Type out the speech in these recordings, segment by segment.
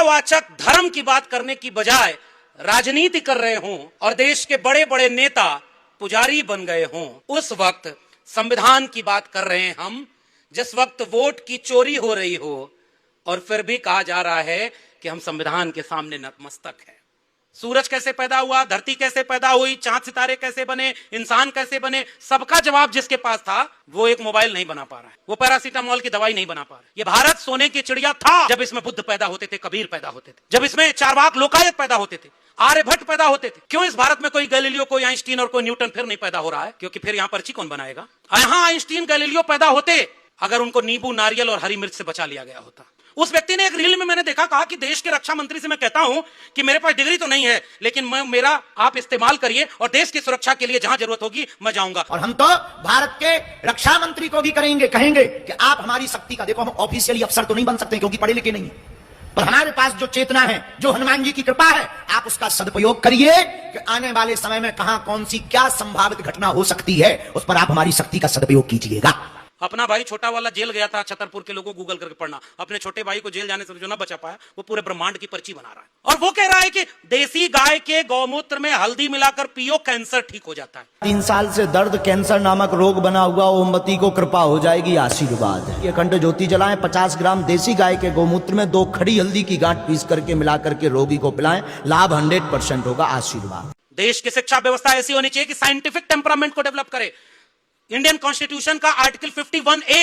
मानवतावाचक धर्म की बात करने की बजाय राजनीति कर रहे हों और देश के बड़े बड़े नेता पुजारी बन गए हों, उस वक्त संविधान की बात कर रहे हैं हम, जिस वक्त वोट की चोरी हो रही हो और फिर भी कहा जा रहा है कि हम संविधान के सामने नतमस्तक हैं। सूरज कैसे पैदा हुआ, धरती कैसे पैदा हुई, चांद सितारे कैसे बने, इंसान कैसे बने, सबका जवाब जिसके पास था वो एक मोबाइल नहीं बना पा रहा है, वो पैरासीटामोल की दवाई नहीं बना पा रहा है। ये भारत सोने की चिड़िया था जब इसमें बुद्ध पैदा होते थे, कबीर पैदा होते थे, जब इसमें चारवाक लोकायत पैदा होते थे, आर्यभट्ट पैदा होते थे। क्यों इस भारत में कोई गैलीलियो, कोई आइंस्टीन और कोई न्यूटन फिर नहीं पैदा हो रहा है? क्योंकि फिर यहां पर्ची कौन बनाएगा? यहां आइंस्टीन गैलीलियो पैदा होते अगर उनको नींबू, नारियल और हरी मिर्च से बचा लिया गया होता। उस व्यक्ति ने एक रील में मैंने देखा, कहा कि देश के रक्षा मंत्री से मैं कहता हूं कि मेरे पास डिग्री तो नहीं है, लेकिन मेरा आप इस्तेमाल करिए और देश की सुरक्षा के लिए जहां जरूरत होगी मैं जाऊंगा। और हम तो भारत के रक्षा मंत्री को भी कहेंगे कि आप हमारी शक्ति का, देखो हम ऑफिशियली अफसर तो नहीं बन सकते क्योंकि पढ़े लिखे नहीं, पर हमारे पास जो चेतना है, जो हनुमान जी की कृपा है, आप उसका सदुपयोग करिए कि आने वाले समय में कहां कौन सी क्या संभावित घटना हो सकती है, उस पर आप हमारी शक्ति का सदुपयोग कीजिएगा। अपना भाई छोटा वाला जेल गया था, छतरपुर के लोगों गूगल करके पढ़ना, अपने छोटे भाई को जेल जाने से जो ना बचा पाया वो पूरे ब्रह्मांड की पर्ची बना रहा है और वो कह रहा है कि देसी गाय के गौमूत्र में हल्दी मिलाकर पियो, कैंसर ठीक हो जाता है। 3 साल से दर्द कैंसर नामक रोग बना हुआ ओमवती को कृपा हो जाएगी आशीर्वाद। ये अखंड ज्योति जलाएं, 50 ग्राम देसी गाय के गौमूत्र में 2 खड़ी हल्दी की गांठ पीस करके मिला करके रोगी को पिलाएं, लाभ 100% होगा, आशीर्वाद। देश की शिक्षा व्यवस्था ऐसी होनी चाहिए कि साइंटिफिक टेम्परामेंट को डेवलप करे। इंडियन कॉन्स्टिट्यूशन का आर्टिकल 51A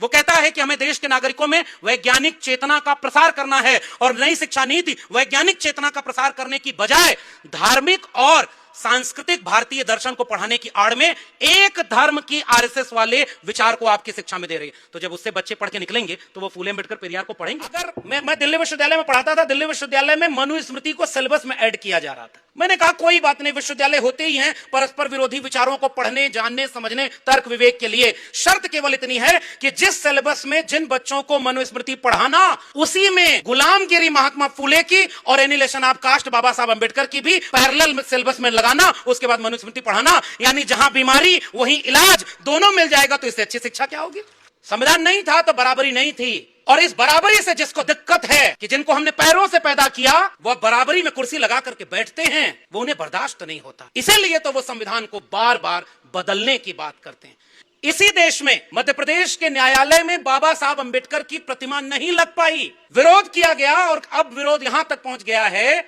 वो कहता है कि हमें देश के नागरिकों में वैज्ञानिक चेतना का प्रसार करना है और नई शिक्षा नीति वैज्ञानिक चेतना का प्रसार करने की बजाय धार्मिक और सांस्कृतिक भारतीय दर्शन को पढ़ाने की आड़ में एक धर्म की आरएसएस वाले विचार को आपकी शिक्षा में दे रही है। तो जब उससे बच्चे पढ़ के निकलेंगे तो वो फूले अम्बेडकर, पेरियार को पढ़ेंगे। अगर मैं दिल्ली विश्वविद्यालय में पढ़ाता था, दिल्ली विश्वविद्यालय में मनुस्मृति को सिलेबस में ऐड किया जा रहा था। मैंने कहा कोई बात नहीं, विश्वविद्यालय होते ही हैं परस्पर विरोधी विचारों को पढ़ने, जानने, समझने, तर्क विवेक के लिए। शर्त केवल इतनी है कि जिस सिलेबस में जिन बच्चों को मनुस्मृति पढ़ाना, उसी में गुलामगिरी महात्मा फूले की और एनिलेशन ऑफ कास्ट बाबा साहब अंबेडकर की भी पैरेलल सिलेबस में लगाना, उसके बाद मनुस्मृति पढ़ाना। यानी जहां बीमारी वहीं इलाज, दोनों मिल जाएगा। तो इससे अच्छी शिक्षा क्या होगी? संविधान नहीं था तो बराबरी नहीं थी, और इस बराबरी से जिसको दिक्कत है कि जिनको हमने पैरों से पैदा किया वो बराबरी में कुर्सी लगा करके बैठते हैं, वो उन्हें बर्दाश्त नहीं होता। इसीलिए तो वो संविधान को बार बार बदलने की बात करते हैं। इसी देश में मध्य प्रदेश के न्यायालय में बाबा साहब अंबेडकर की प्रतिमा नहीं लग पाई, विरोध किया गया और अब विरोध यहां तक पहुंच गया है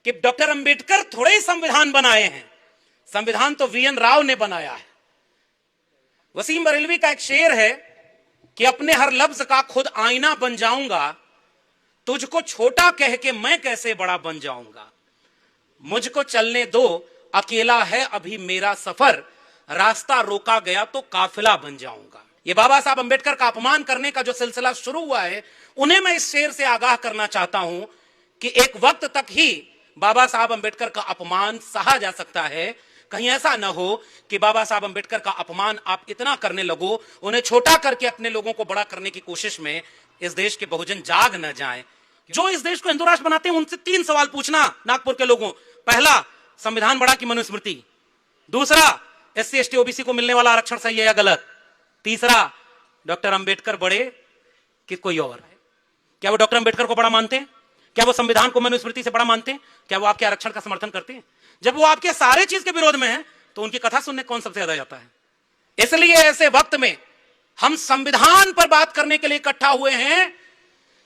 कि डॉक्टर अंबेडकर थोड़े ही संविधान बनाए हैं, संविधान तो वीएन राव ने बनाया है। वसीम बरेलवी का एक शेर है कि अपने हर लफ्ज का खुद आईना बन जाऊंगा, तुझको छोटा कह के मैं कैसे बड़ा बन जाऊंगा, मुझको चलने दो अकेला है अभी मेरा सफर, रास्ता रोका गया तो काफिला बन जाऊंगा। ये बाबा साहब अंबेडकर का अपमान करने का जो सिलसिला शुरू हुआ है, उन्हें मैं इस शेर से आगाह करना चाहता हूं कि एक वक्त तक ही बाबा साहब अंबेडकर का अपमान सहा जा सकता है। कहीं ऐसा ना हो कि बाबा साहब अंबेडकर का अपमान आप इतना करने लगो, उन्हें छोटा करके अपने लोगों को बड़ा करने की कोशिश में इस देश के बहुजन जाग न जाएं। जो इस देश को हिंदू राष्ट्र बनाते हैं उनसे 3 सवाल पूछना नागपुर के लोगों। पहला, संविधान बड़ा कि मनुस्मृति? दूसरा, SC ST OBC को मिलने वाला आरक्षण सही है या गलत? तीसरा, डॉक्टर अंबेडकर बड़े कि कोई और? क्या वो डॉक्टर अंबेडकर को बड़ा मानते हैं? क्या वो संविधान को मनुस्मृति से बड़ा मानते हैं? क्या वो आपके आरक्षण का समर्थन करते हैं? जब वो आपके सारे चीज के विरोध में है तो उनकी कथा सुनने कौन सबसे ज्यादा जाता है? इसलिए ऐसे वक्त में हम संविधान पर बात करने के लिए इकट्ठा हुए हैं,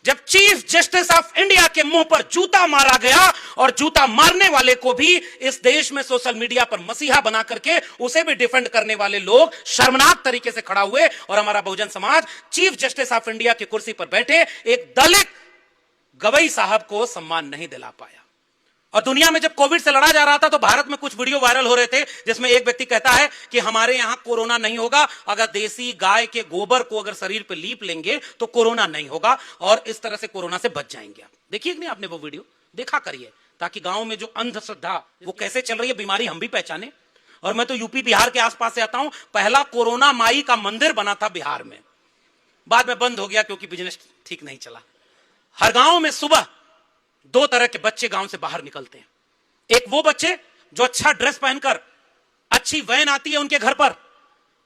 जब चीफ जस्टिस ऑफ इंडिया के मुंह पर जूता मारा गया और जूता मारने वाले को भी इस देश में सोशल मीडिया पर मसीहा बना करके उसे भी डिफेंड करने वाले लोग शर्मनाक तरीके से खड़ा हुए, और हमारा Bahujan Samaj chief justice of India की कुर्सी पर बैठे एक दलित गवई साहब को सम्मान नहीं दिला पाया। और दुनिया में जब कोविड से लड़ा जा रहा था तो भारत में कुछ वीडियो वायरल हो रहे थे जिसमें एक व्यक्ति कहता है कि हमारे यहां कोरोना नहीं होगा, अगर देसी गाय के गोबर को अगर शरीर पे लीप लेंगे तो कोरोना नहीं होगा और इस तरह से कोरोना से बच जाएंगे। आप देखिए कि नहीं, आपने वो वीडियो देखा करिए, ताकि गांव में जो अंधश्रद्धा वो कैसे चल रही है, बीमारी हम भी पहचाने। और मैं तो यूपी बिहार के आसपास से आता हूं, पहला कोरोना माई का मंदिर बना था बिहार में, बाद में बंद हो गया क्योंकि बिजनेस ठीक नहीं चला। हर गांव में सुबह 2 तरह के बच्चे गांव से बाहर निकलते हैं। एक वो बच्चे जो अच्छा ड्रेस पहनकर, अच्छी वैन आती है उनके घर पर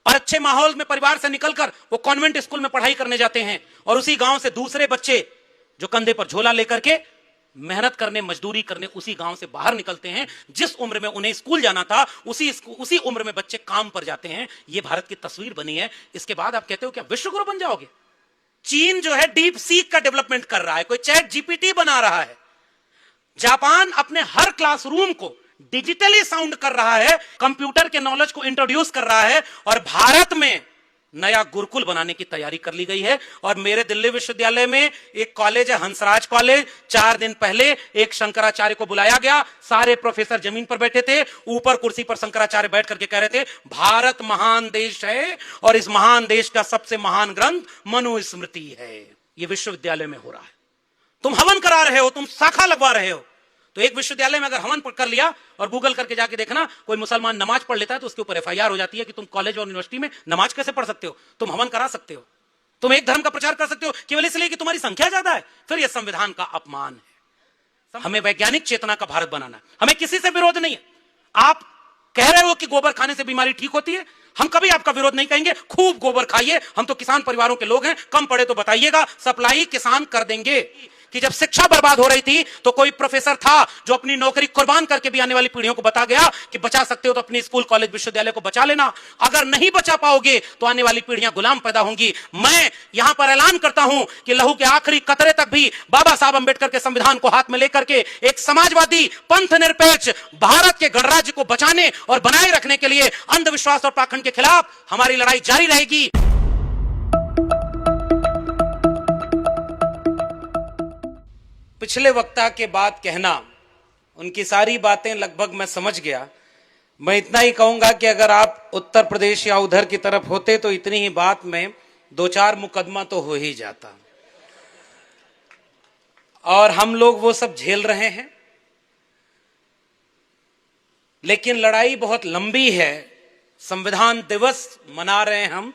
और अच्छे माहौल में परिवार से निकलकर वो कॉन्वेंट स्कूल में पढ़ाई करने जाते हैं, और उसी गांव से दूसरे बच्चे जो कंधे पर झोला लेकर के मेहनत करने, मजदूरी करने उसी गांव से बाहर निकलते हैं। जिस उम्र में उन्हें स्कूल जाना था उसी उम्र में बच्चे काम पर जाते हैं। यह भारत की तस्वीर बनी है। इसके बाद आप कहते हो क्या विश्व गुरु बन जाओगे? चीन जो है डीप सीक का डेवलपमेंट कर रहा है, कोई चैट जीपीटी बना रहा है। जापान अपने हर क्लासरूम को डिजिटली साउंड कर रहा है, कंप्यूटर के नॉलेज को इंट्रोड्यूस कर रहा है, और भारत में नया गुरुकुल बनाने की तैयारी कर ली गई है। और मेरे दिल्ली विश्वविद्यालय में एक कॉलेज है, हंसराज कॉलेज। 4 दिन पहले एक शंकराचार्य को बुलाया गया, सारे प्रोफेसर जमीन पर बैठे थे, ऊपर कुर्सी पर शंकराचार्य बैठ करके कह रहे थे भारत महान देश है और इस महान देश का सबसे महान ग्रंथ मनुस्मृति है। यह विश्वविद्यालय में हो रहा है। तुम हवन करा रहे हो, तुम शाखा लगवा रहे हो। तो एक विश्वविद्यालय में अगर हवन कर लिया और गूगल करके जाके देखना, कोई मुसलमान नमाज पढ़ लेता है तो उसके ऊपर एफआईआर हो जाती है कि तुम कॉलेज और यूनिवर्सिटी में नमाज कैसे पढ़ सकते हो, तुम हवन करा सकते हो, तुम एक धर्म का प्रचार कर सकते हो केवल इसलिए कि तुम्हारी संख्या ज्यादा है। फिर यह संविधान का अपमान है। हमें वैज्ञानिक चेतना का भारत बनाना है। हमें किसी से विरोध नहीं है। आप कह रहे हो कि गोबर खाने से बीमारी ठीक होती है, हम कभी आपका विरोध नहीं कहेंगे। खूब गोबर खाइए, हम तो किसान परिवारों के लोग हैं, कम पड़े तो बताइएगा, सप्लाई किसान कर देंगे। कि जब शिक्षा बर्बाद हो रही थी तो कोई प्रोफेसर था जो अपनी नौकरी कुर्बान करके भी आने वाली पीढ़ियों को बता गया कि बचा सकते हो तो अपनी स्कूल, कॉलेज, विश्वविद्यालय को बचा लेना, अगर नहीं बचा पाओगे तो आने वाली पीढ़ियां गुलाम पैदा होंगी। मैं यहां पर ऐलान करता हूं कि लहू के आखिरी कतरे तक भी बाबा साहब अंबेडकर के संविधान को हाथ में लेकर के एक समाजवादी, पंथ निरपेक्ष भारत के गणराज्य को बचाने और बनाए रखने के लिए अंधविश्वास और पाखंड के खिलाफ हमारी लड़ाई जारी रहेगी। पिछले वक्ता के बाद कहना, उनकी सारी बातें लगभग मैं समझ गया। मैं इतना ही कहूंगा कि अगर आप उत्तर प्रदेश या उधर की तरफ होते तो इतनी ही बात में 2-4 मुकदमा तो हो ही जाता। और हम लोग वो सब झेल रहे हैं, लेकिन लड़ाई बहुत लंबी है। संविधान दिवस मना रहे हैं हम,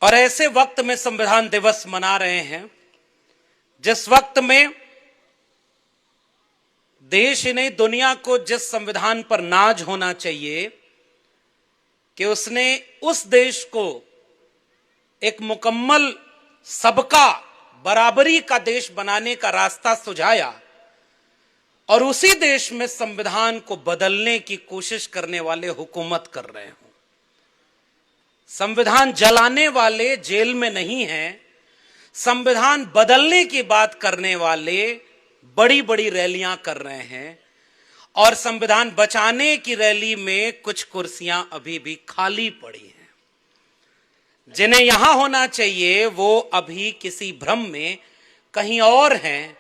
और ऐसे वक्त में संविधान दिवस मना रहे हैं जिस वक्त में देश ही नहीं दुनिया को जिस संविधान पर नाज होना चाहिए कि उसने उस देश को एक मुकम्मल सबका बराबरी का देश बनाने का रास्ता सुझाया, और उसी देश में संविधान को बदलने की कोशिश करने वाले हुकूमत कर रहे हो। संविधान जलाने वाले जेल में नहीं हैं, संविधान बदलने की बात करने वाले बड़ी बड़ी रैलियां कर रहे हैं, और संविधान बचाने की रैली में कुछ कुर्सियां अभी भी खाली पड़ी हैं। जिन्हें यहां होना चाहिए वो अभी किसी भ्रम में कहीं और हैं,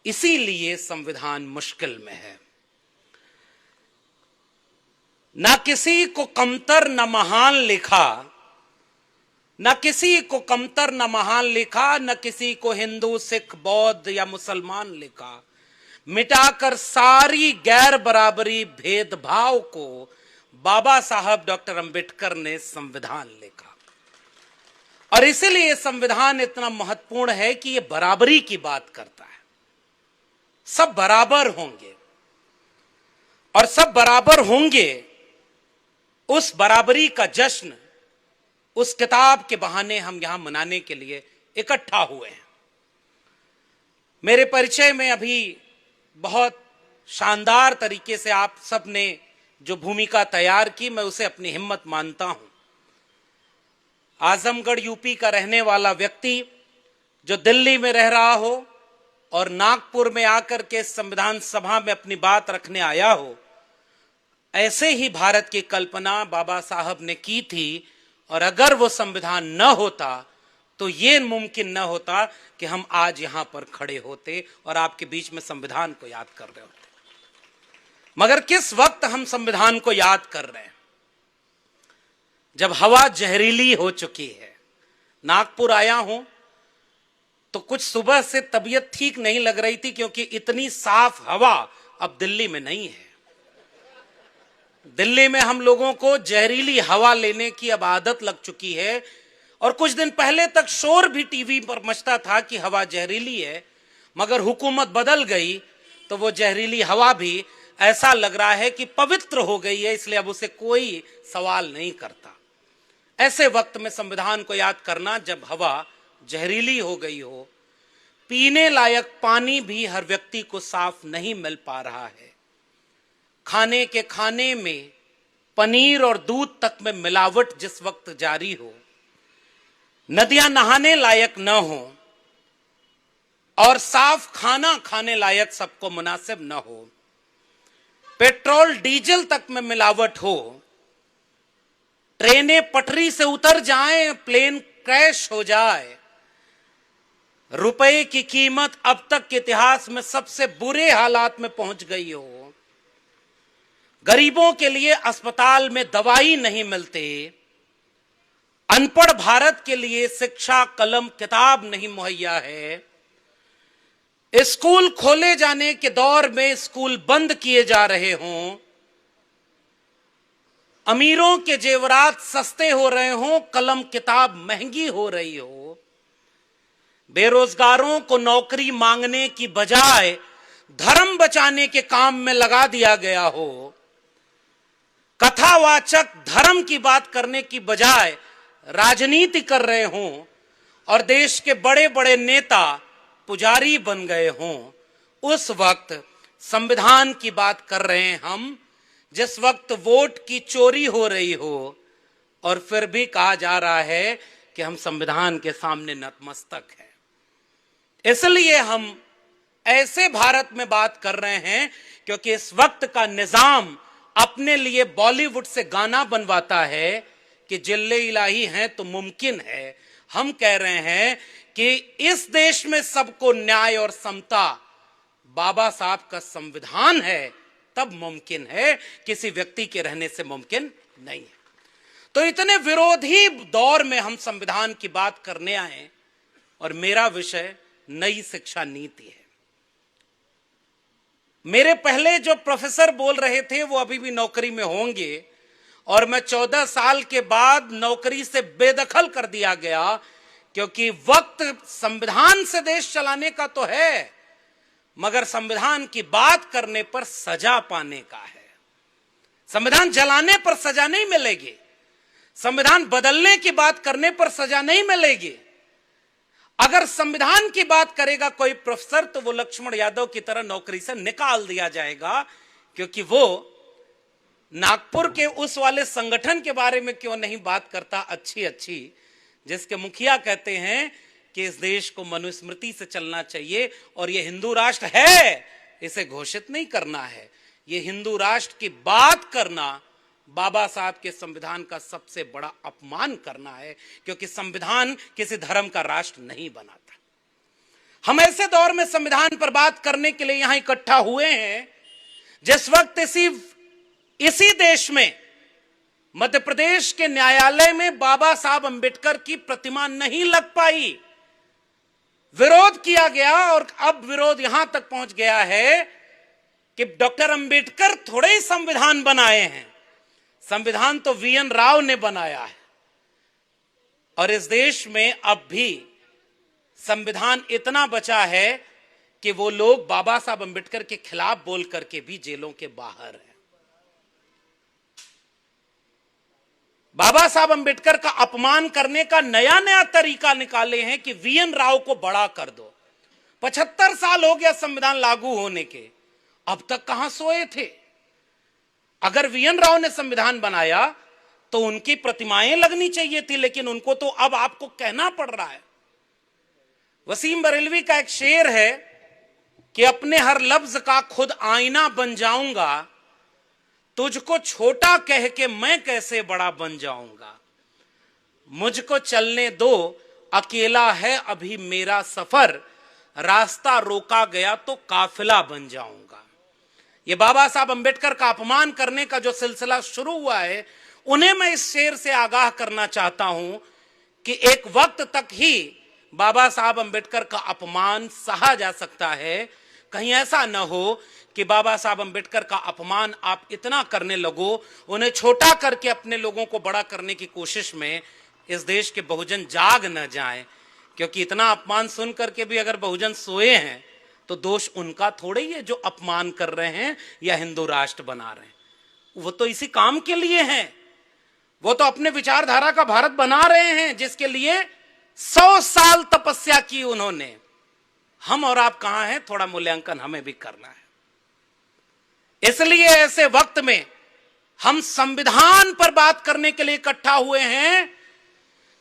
इसीलिए संविधान मुश्किल में है। ना किसी को कमतर न महान लिखा, न किसी को कमतर न महान लिखा, न किसी को हिंदू, सिख, बौद्ध या मुसलमान लिखा। मिटाकर सारी गैर बराबरी, भेदभाव को बाबा साहब डॉक्टर अंबेडकर ने संविधान लिखा। और इसीलिए संविधान इतना महत्वपूर्ण है कि यह बराबरी की बात करता है। सब बराबर होंगे, और सब बराबर होंगे। उस बराबरी का जश्न उस किताब के बहाने हम यहां मनाने के लिए इकट्ठा हुए हैं। मेरे परिचय में अभी बहुत शानदार तरीके से आप सब ने जो भूमिका तैयार की, मैं उसे अपनी हिम्मत मानता हूं। आजमगढ़ यूपी का रहने वाला व्यक्ति जो दिल्ली में रह रहा हो और नागपुर में आकर के संविधान सभा में अपनी बात रखने आया हो, ऐसे ही भारत की कल्पना बाबा साहब ने की थी। और अगर वो संविधान न होता तो ये मुमकिन न होता कि हम आज यहां पर खड़े होते और आपके बीच में संविधान को याद कर रहे होते। मगर किस वक्त हम संविधान को याद कर रहे हैं? जब हवा जहरीली हो चुकी है। नागपुर आया हूं तो कुछ सुबह से तबीयत ठीक नहीं लग रही थी, क्योंकि इतनी साफ हवा अब दिल्ली में नहीं है। दिल्ली में हम लोगों को जहरीली हवा लेने की अब आदत लग चुकी है, और कुछ दिन पहले तक शोर भी टीवी पर मचता था कि हवा जहरीली है। मगर हुकूमत बदल गई तो वो जहरीली हवा भी ऐसा लग रहा है कि पवित्र हो गई है, इसलिए अब उसे कोई सवाल नहीं करता। ऐसे वक्त में संविधान को याद करना, जब हवा जहरीली हो गई हो, पीने लायक पानी भी हर व्यक्ति को साफ नहीं मिल पा रहा है। खाने के खाने में पनीर और दूध तक में मिलावट जिस वक्त जारी हो, नदियां नहाने लायक न हो और साफ खाना खाने लायक सबको मुनासिब न हो, पेट्रोल डीजल तक में मिलावट हो, ट्रेनें पटरी से उतर जाएं, प्लेन क्रैश हो जाए, रुपए की कीमत अब तक के इतिहास में सबसे बुरे हालात में पहुंच गई हो, गरीबों के लिए अस्पताल में दवाई नहीं मिलते, अनपढ़ भारत के लिए शिक्षा कलम किताब नहीं मुहैया है, स्कूल खोले जाने के दौर में स्कूल बंद किए जा रहे हों, अमीरों के जेवरात सस्ते हो रहे हों, कलम किताब महंगी हो रही हो, बेरोजगारों को नौकरी मांगने की बजाय धर्म बचाने के काम में लगा दिया गया हो, कथावाचक धर्म की बात करने की बजाय राजनीति कर रहे हों और देश के बड़े बड़े नेता पुजारी बन गए हों, उस वक्त संविधान की बात कर रहे हैं हम, जिस वक्त वोट की चोरी हो रही हो और फिर भी कहा जा रहा है कि हम संविधान के सामने नतमस्तक हैं। इसलिए हम ऐसे भारत में बात कर रहे हैं क्योंकि इस वक्त का निजाम अपने लिए बॉलीवुड से गाना बनवाता है कि जिल्ले इलाही हैं तो मुमकिन है। हम कह रहे हैं कि इस देश में सबको न्याय और समता बाबा साहब का संविधान है तब मुमकिन है, किसी व्यक्ति के रहने से मुमकिन नहीं है। तो इतने विरोधी दौर में हम संविधान की बात करने आए और मेरा विषय नई शिक्षा नीति है। मेरे पहले जो प्रोफेसर बोल रहे थे वो अभी भी नौकरी में होंगे और मैं 14 साल के बाद नौकरी से बेदखल कर दिया गया क्योंकि वक्त संविधान से देश चलाने का तो है मगर संविधान की बात करने पर सजा पाने का है। संविधान जलाने पर सजा नहीं मिलेगी, संविधान बदलने की बात करने पर सजा नहीं मिलेगी। अगर संविधान की बात करेगा कोई प्रोफेसर तो वो लक्ष्मण यादव की तरह नौकरी से निकाल दिया जाएगा क्योंकि वो नागपुर के उस वाले संगठन के बारे में क्यों नहीं बात करता अच्छी जिसके मुखिया कहते हैं कि इस देश को मनुस्मृति से चलना चाहिए और ये हिंदू राष्ट्र है, इसे घोषित नहीं करना है। ये हिंदू राष्ट्र की बात करना बाबा साहब के संविधान का सबसे बड़ा अपमान करना है क्योंकि संविधान किसी धर्म का राष्ट्र नहीं बनाता। हम ऐसे दौर में संविधान पर बात करने के लिए यहां इकट्ठा हुए हैं जिस वक्त इसी देश में मध्य प्रदेश के न्यायालय में बाबा साहब अंबेडकर की प्रतिमा नहीं लग पाई, विरोध किया गया और अब विरोध यहां तक पहुंच गया है कि डॉक्टर अंबेडकर थोड़े ही संविधान बनाए हैं, संविधान तो वीएन राव ने बनाया है। और इस देश में अब भी संविधान इतना बचा है कि वो लोग बाबा साहब अंबेडकर के खिलाफ बोल करके भी जेलों के बाहर हैं। बाबा साहब अंबेडकर का अपमान करने का नया नया तरीका निकाले हैं कि वीएन राव को बड़ा कर दो। 75 साल हो गया संविधान लागू होने के, अब तक कहां सोए थे। अगर वीएन राव ने संविधान बनाया तो उनकी प्रतिमाएं लगनी चाहिए थी, लेकिन उनको तो अब आपको कहना पड़ रहा है। वसीम बरेलवी का एक शेर है कि अपने हर लफ्ज का खुद आईना बन जाऊंगा, तुझको छोटा कह के मैं कैसे बड़ा बन जाऊंगा, मुझको चलने दो अकेला है अभी मेरा सफर, रास्ता रोका गया तो काफिला बन जाऊंगा। ये बाबा साहब अंबेडकर का अपमान करने का जो सिलसिला शुरू हुआ है, उन्हें मैं इस शेर से आगाह करना चाहता हूं कि एक वक्त तक ही बाबा साहब अंबेडकर का अपमान सहा जा सकता है। कहीं ऐसा न हो कि बाबा साहब अंबेडकर का अपमान आप इतना करने लगो, उन्हें छोटा करके अपने लोगों को बड़ा करने की कोशिश में इस देश के बहुजन जाग न जाएं, क्योंकि इतना अपमान सुन करके भी अगर बहुजन सोए हैं तो दोष उनका थोड़े ही है जो अपमान कर रहे हैं या हिंदू राष्ट्र बना रहे हैं। वो तो इसी काम के लिए हैं, वो तो अपने विचारधारा का भारत बना रहे हैं जिसके लिए 100 साल तपस्या की उन्होंने। हम और आप कहां हैं, थोड़ा मूल्यांकन हमें भी करना है। इसलिए ऐसे वक्त में हम संविधान पर बात करने के लिए इकट्ठा हुए हैं।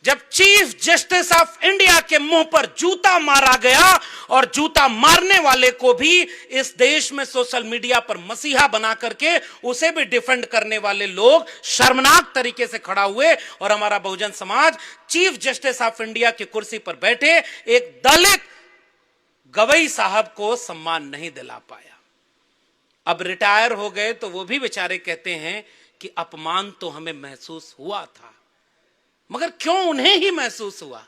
जब चीफ जस्टिस ऑफ इंडिया के मुंह पर जूता मारा गया और जूता मारने वाले को भी इस देश में सोशल मीडिया पर मसीहा बना करके उसे भी डिफेंड करने वाले लोग शर्मनाक तरीके से खड़ा हुए, और हमारा Bahujan Samaj chief justice of India की कुर्सी पर बैठे एक दलित गवई साहब को सम्मान नहीं दिला पाया। अब रिटायर हो गए तो वो भी बेचारे कहते हैं कि अपमान तो हमें महसूस हुआ था, मगर क्यों उन्हें ही महसूस हुआ?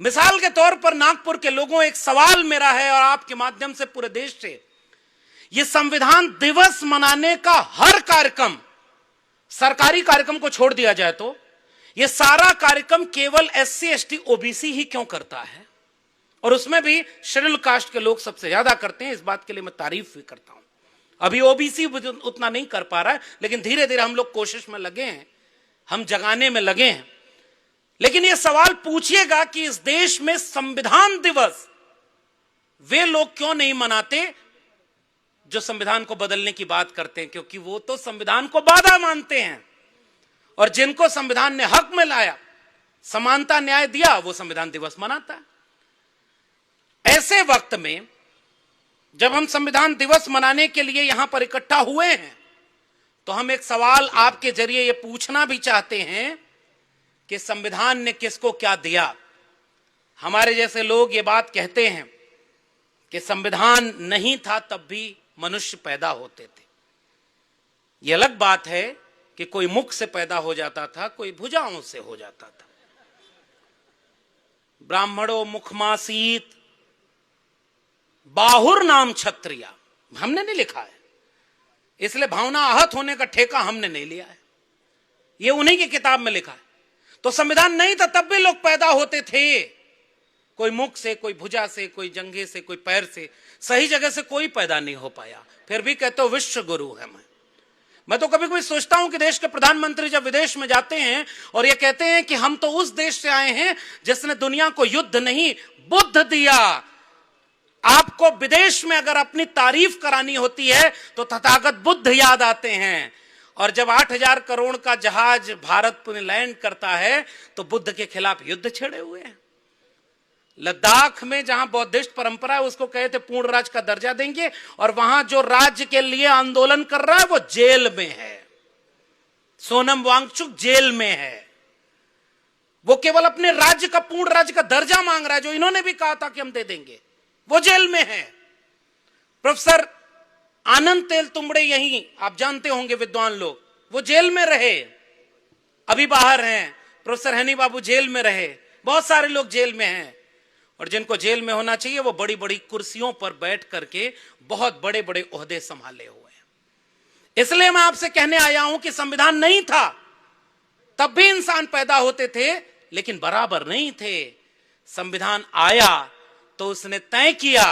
मिसाल के तौर पर नागपुर के लोगों, एक सवाल मेरा है और आपके माध्यम से पूरे देश से, यह संविधान दिवस मनाने का हर कार्यक्रम, सरकारी कार्यक्रम को छोड़ दिया जाए तो यह सारा कार्यक्रम केवल SC ST OBC ही क्यों करता है? और उसमें भी शेड्यूल कास्ट के लोग सबसे ज्यादा करते हैं। इस बात के लिए मैं तारीफ भी करता हूं। अभी OBC उतना नहीं कर पा रहा है, लेकिन धीरे धीरे हम लोग कोशिश में लगे हैं, हम जगाने में लगे हैं। लेकिन यह सवाल पूछिएगा कि इस देश में संविधान दिवस वे लोग क्यों नहीं मनाते जो संविधान को बदलने की बात करते हैं, क्योंकि वो तो संविधान को बाधा मानते हैं, और जिनको संविधान ने हक में लाया, समानता न्याय दिया, वो संविधान दिवस मनाता है। ऐसे वक्त में जब हम संविधान दिवस मनाने के लिए यहां पर इकट्ठा हुए हैं, तो हम एक सवाल आपके जरिए यह पूछना भी चाहते हैं कि संविधान ने किसको क्या दिया। हमारे जैसे लोग ये बात कहते हैं कि संविधान नहीं था तब भी मनुष्य पैदा होते थे। यह अलग बात है कि कोई मुख से पैदा हो जाता था, कोई भुजाओं से हो जाता था। ब्राह्मणों मुखमासीत बाहुर नाम क्षत्रिया हमने नहीं लिखा है, इसलिए भावना आहत होने का ठेका हमने नहीं लिया है, ये उन्हीं की किताब में लिखा है। तो संविधान नहीं था तब भी लोग पैदा होते थे, कोई मुख से, कोई भुजा से, कोई जंघे से, कोई पैर से, सही जगह से कोई पैदा नहीं हो पाया। फिर भी कहते हो विश्व गुरु है। मैं तो कभी कभी सोचता हूं कि देश के प्रधानमंत्री जब विदेश में जाते हैं और ये कहते हैं कि हम तो उस देश से आए हैं जिसने दुनिया को युद्ध नहीं बुद्ध दिया। आपको विदेश में अगर अपनी तारीफ करानी होती है तो तथागत बुद्ध याद आते हैं, और जब 8,000 करोड़ का जहाज भारत में लैंड करता है तो बुद्ध के खिलाफ युद्ध छेड़े हुए हैं। लद्दाख में जहां बौद्धिस्ट परंपरा है उसको कहते पूर्ण राज्य का दर्जा देंगे, और वहां जो राज्य के लिए आंदोलन कर रहा है वो जेल में है। सोनम वांगचुक जेल में है, वो केवल अपने राज्य का पूर्ण राज्य का दर्जा मांग रहा है, जो इन्होंने भी कहा था कि हम दे देंगे, वो जेल में है। प्रोफेसर आनंद तेलतुंबड़े, यही आप जानते होंगे विद्वान लोग, वो जेल में रहे, अभी बाहर हैं। प्रोफेसर हनी बाबू जेल में रहे, बहुत सारे लोग जेल में हैं, और जिनको जेल में होना चाहिए वो बड़ी बड़ी कुर्सियों पर बैठ करके बहुत बड़े बड़े ओहदे संभाले हुए हैं। इसलिए मैं आपसे कहने आया हूं कि संविधान नहीं था तब भी इंसान पैदा होते थे, लेकिन बराबर नहीं थे। संविधान आया तो उसने तय किया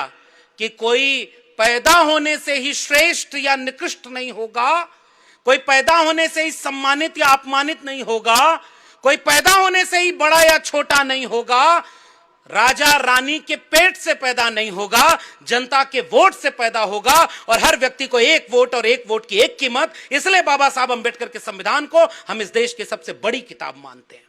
कि कोई पैदा होने से ही श्रेष्ठ या निकृष्ट नहीं होगा, कोई पैदा होने से ही सम्मानित या अपमानित नहीं होगा, कोई पैदा होने से ही बड़ा या छोटा नहीं होगा, राजा रानी के पेट से पैदा नहीं होगा, जनता के वोट से पैदा होगा, और हर व्यक्ति को एक वोट और एक वोट की एक कीमत। इसलिए बाबा साहब अंबेडकर के संविधान को हम इस देश की सबसे बड़ी किताब मानते हैं,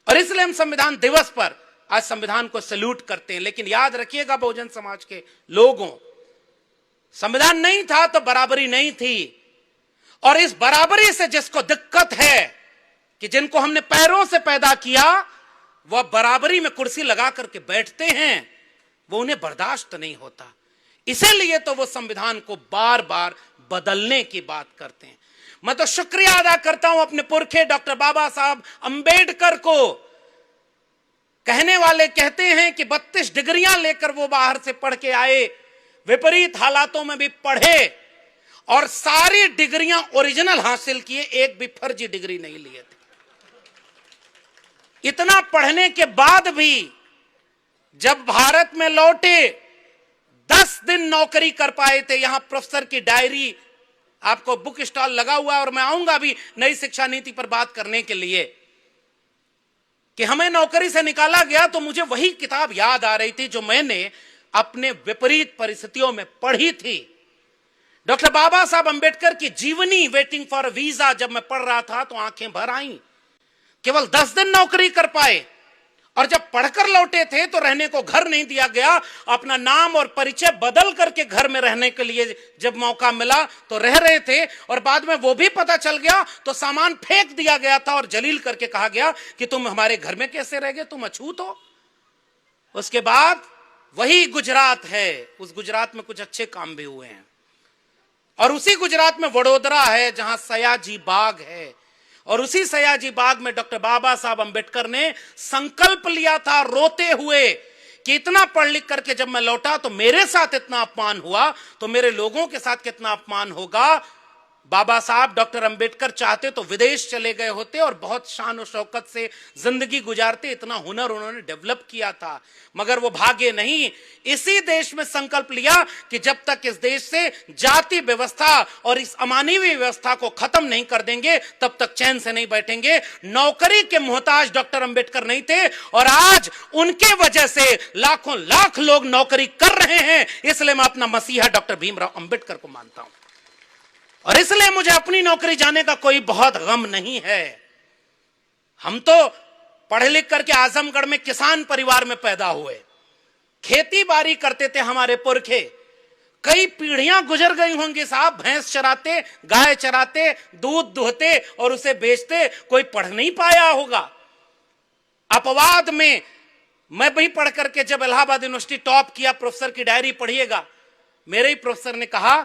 और इसलिए हम संविधान दिवस पर आज संविधान को सैल्यूट करते हैं। लेकिन याद रखिएगा बहुजन समाज के लोगों, संविधान नहीं था तो बराबरी नहीं थी, और इस बराबरी से जिसको दिक्कत है कि जिनको हमने पैरों से पैदा किया वह बराबरी में कुर्सी लगा करके बैठते हैं, वो उन्हें बर्दाश्त नहीं होता। इसीलिए तो वो संविधान को बार बार बदलने की बात करते हैं। मैं तो शुक्रिया अदा करता हूं अपने पुरखे डॉक्टर बाबा साहब अंबेडकर को। कहने वाले कहते हैं कि 32 डिग्रियां लेकर वो बाहर से पढ़ के आए, विपरीत हालातों में भी पढ़े, और सारी डिग्रियां ओरिजिनल हासिल किए, एक भी फर्जी डिग्री नहीं लिए थे। इतना पढ़ने के बाद भी जब भारत में लौटे 10 दिन नौकरी कर पाए थे। यहां प्रोफेसर की डायरी, आपको बुक स्टॉल लगा हुआ है, और मैं आऊंगा भी नई शिक्षा नीति पर बात करने के लिए। कि हमें नौकरी से निकाला गया, तो मुझे वही किताब याद आ रही थी जो मैंने अपने विपरीत परिस्थितियों में पढ़ी थी। डॉक्टर बाबा साहब अंबेडकर की जीवनी वेटिंग फॉर वीजा जब मैं पढ़ रहा था तो आंखें भर आईं। केवल 10 दिन नौकरी कर पाए, और जब पढ़कर लौटे थे तो रहने को घर नहीं दिया गया। अपना नाम और परिचय बदल करके घर में रहने के लिए जब मौका मिला तो रह रहे थे, और बाद में वो भी पता चल गया तो सामान फेंक दिया गया था और जलील करके कहा गया कि तुम हमारे घर में कैसे रह गए, तुम अछूत हो। उसके बाद वही गुजरात है, उस गुजरात में कुछ अच्छे काम भी हुए हैं, और उसी गुजरात में वडोदरा है जहां सयाजी बाग है, और उसी सयाजी बाग में डॉक्टर बाबा साहब अंबेडकर ने संकल्प लिया था रोते हुए कि इतना पढ़ लिख करके जब मैं लौटा तो मेरे साथ इतना अपमान हुआ तो मेरे लोगों के साथ कितना अपमान होगा। बाबा साहब डॉक्टर अंबेडकर चाहते तो विदेश चले गए होते और बहुत शान और शौकत से जिंदगी गुजारते, इतना हुनर उन्होंने डेवलप किया था, मगर वो भागे नहीं। इसी देश में संकल्प लिया कि जब तक इस देश से जाति व्यवस्था और इस अमानवीय व्यवस्था को खत्म नहीं कर देंगे तब तक चैन से नहीं बैठेंगे। नौकरी के मोहताज डॉक्टर अंबेडकर नहीं थे, और आज उनके वजह से लाखों लाख लोग नौकरी कर रहे हैं। इसलिए मैं अपना मसीहा डॉक्टर भीमराव अंबेडकर को मानता हूं, और इसलिए मुझे अपनी नौकरी जाने का कोई बहुत गम नहीं है। हम तो पढ़े लिख करके आजमगढ़ में किसान परिवार में पैदा हुए, खेती बाड़ी करते थे हमारे पुरखे, कई पीढ़ियां गुजर गई होंगी साहब, भैंस चराते, गाय चराते, दूध दुहते और उसे बेचते, कोई पढ़ नहीं पाया होगा। अपवाद में मैं भी पढ़ करके जब इलाहाबाद यूनिवर्सिटी टॉप किया, प्रोफेसर की डायरी पढ़िएगा, मेरे ही प्रोफेसर ने कहा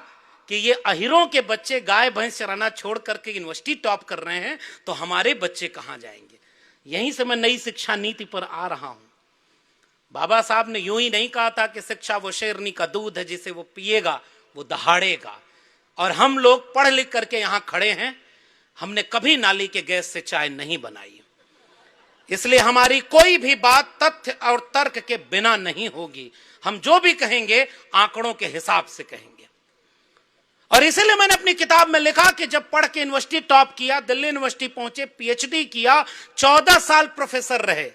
कि ये अहिरों के बच्चे गाय भैंस चराना छोड़ करके यूनिवर्सिटी टॉप कर रहे हैं तो हमारे बच्चे कहां जाएंगे। यहीं से मैं नई शिक्षा नीति पर आ रहा हूं। बाबा साहब ने यूं ही नहीं कहा था कि शिक्षा वो शेरनी का दूध है जिसे वो पिएगा वो दहाड़ेगा, और हम लोग पढ़ लिख करके यहां खड़े हैं, हमने कभी नाली के गैस से चाय नहीं बनाई, इसलिए हमारी कोई भी बात तथ्य और तर्क के बिना नहीं होगी। हम जो भी कहेंगे आंकड़ों के हिसाब से कहेंगे। और इसीलिए मैंने अपनी किताब में लिखा कि जब पढ़ के यूनिवर्सिटी टॉप किया, दिल्ली यूनिवर्सिटी पहुंचे, पीएचडी किया, 14 साल प्रोफेसर रहे,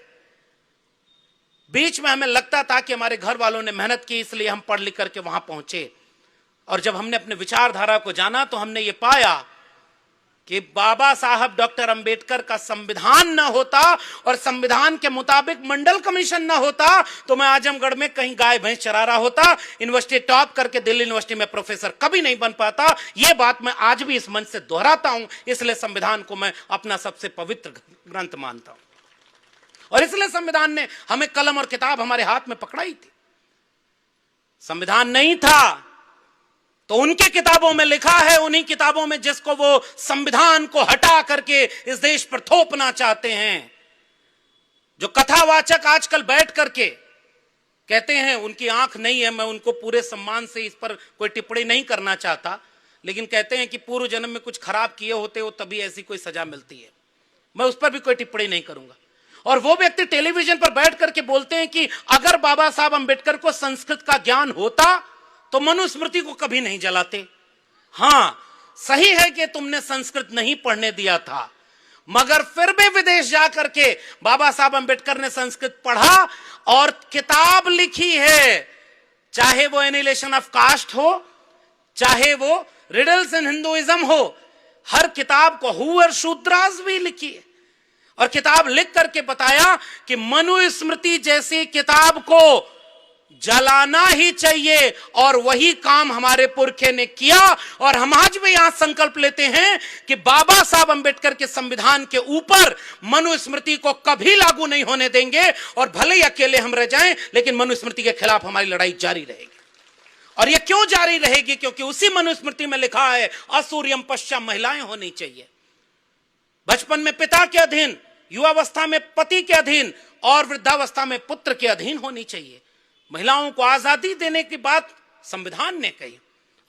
बीच में हमें लगता था कि हमारे घर वालों ने मेहनत की इसलिए हम पढ़ लिख करके वहां पहुंचे, और जब हमने अपने विचारधारा को जाना तो हमने ये पाया कि बाबा साहब डॉक्टर अंबेडकर का संविधान न होता और संविधान के मुताबिक मंडल कमीशन न होता तो मैं आजमगढ़ में कहीं गाय भैंस चरा रहा होता, यूनिवर्सिटी टॉप करके दिल्ली यूनिवर्सिटी में प्रोफेसर कभी नहीं बन पाता। यह बात मैं आज भी इस मंच से दोहराता हूं, इसलिए संविधान को मैं अपना सबसे पवित्र ग्रंथ मानता हूं, और इसलिए संविधान ने हमें कलम और किताब हमारे हाथ में पकड़ाई थी। संविधान नहीं था तो उनके किताबों में लिखा है, उन्हीं किताबों में जिसको वो संविधान को हटा करके इस देश पर थोपना चाहते हैं। जो कथावाचक आजकल बैठ करके कहते हैं, उनकी आंख नहीं है, मैं उनको पूरे सम्मान से इस पर कोई टिप्पणी नहीं करना चाहता, लेकिन कहते हैं कि पूर्व जन्म में कुछ खराब किए होते हो तभी ऐसी कोई सजा मिलती है, मैं उस पर भी कोई टिप्पणी नहीं करूंगा। और वो व्यक्ति टेलीविजन पर बैठ करके बोलते हैं कि अगर बाबा साहब अंबेडकर को संस्कृत का ज्ञान होता तो मनुस्मृति को कभी नहीं जलाते। हां, सही है कि तुमने संस्कृत नहीं पढ़ने दिया था, मगर फिर भी विदेश जाकर के बाबा साहब अंबेडकर ने संस्कृत पढ़ा और किताब लिखी है, चाहे वो एनिहिलेशन ऑफ कास्ट हो, चाहे वो रिडल्स इन हिंदुइज्म हो, हर किताब को हूअर शूद्रास भी लिखी है, और किताब लिख करके बताया कि मनुस्मृति जैसी किताब को जलाना ही चाहिए, और वही काम हमारे पुरखे ने किया। और हम आज भी यहां संकल्प लेते हैं कि बाबा साहब अंबेडकर के संविधान के ऊपर मनुस्मृति को कभी लागू नहीं होने देंगे, और भले ही अकेले हम रह जाएं लेकिन मनुस्मृति के खिलाफ हमारी लड़ाई जारी रहेगी। और यह क्यों जारी रहेगी? क्योंकि उसी मनुस्मृति में लिखा है असूर्यम पश्चात महिलाएं होनी चाहिए, बचपन में पिता के अधीन, युवावस्था में पति के अधीन और वृद्धावस्था में पुत्र के अधीन होनी चाहिए। महिलाओं को आजादी देने की बात संविधान ने कही,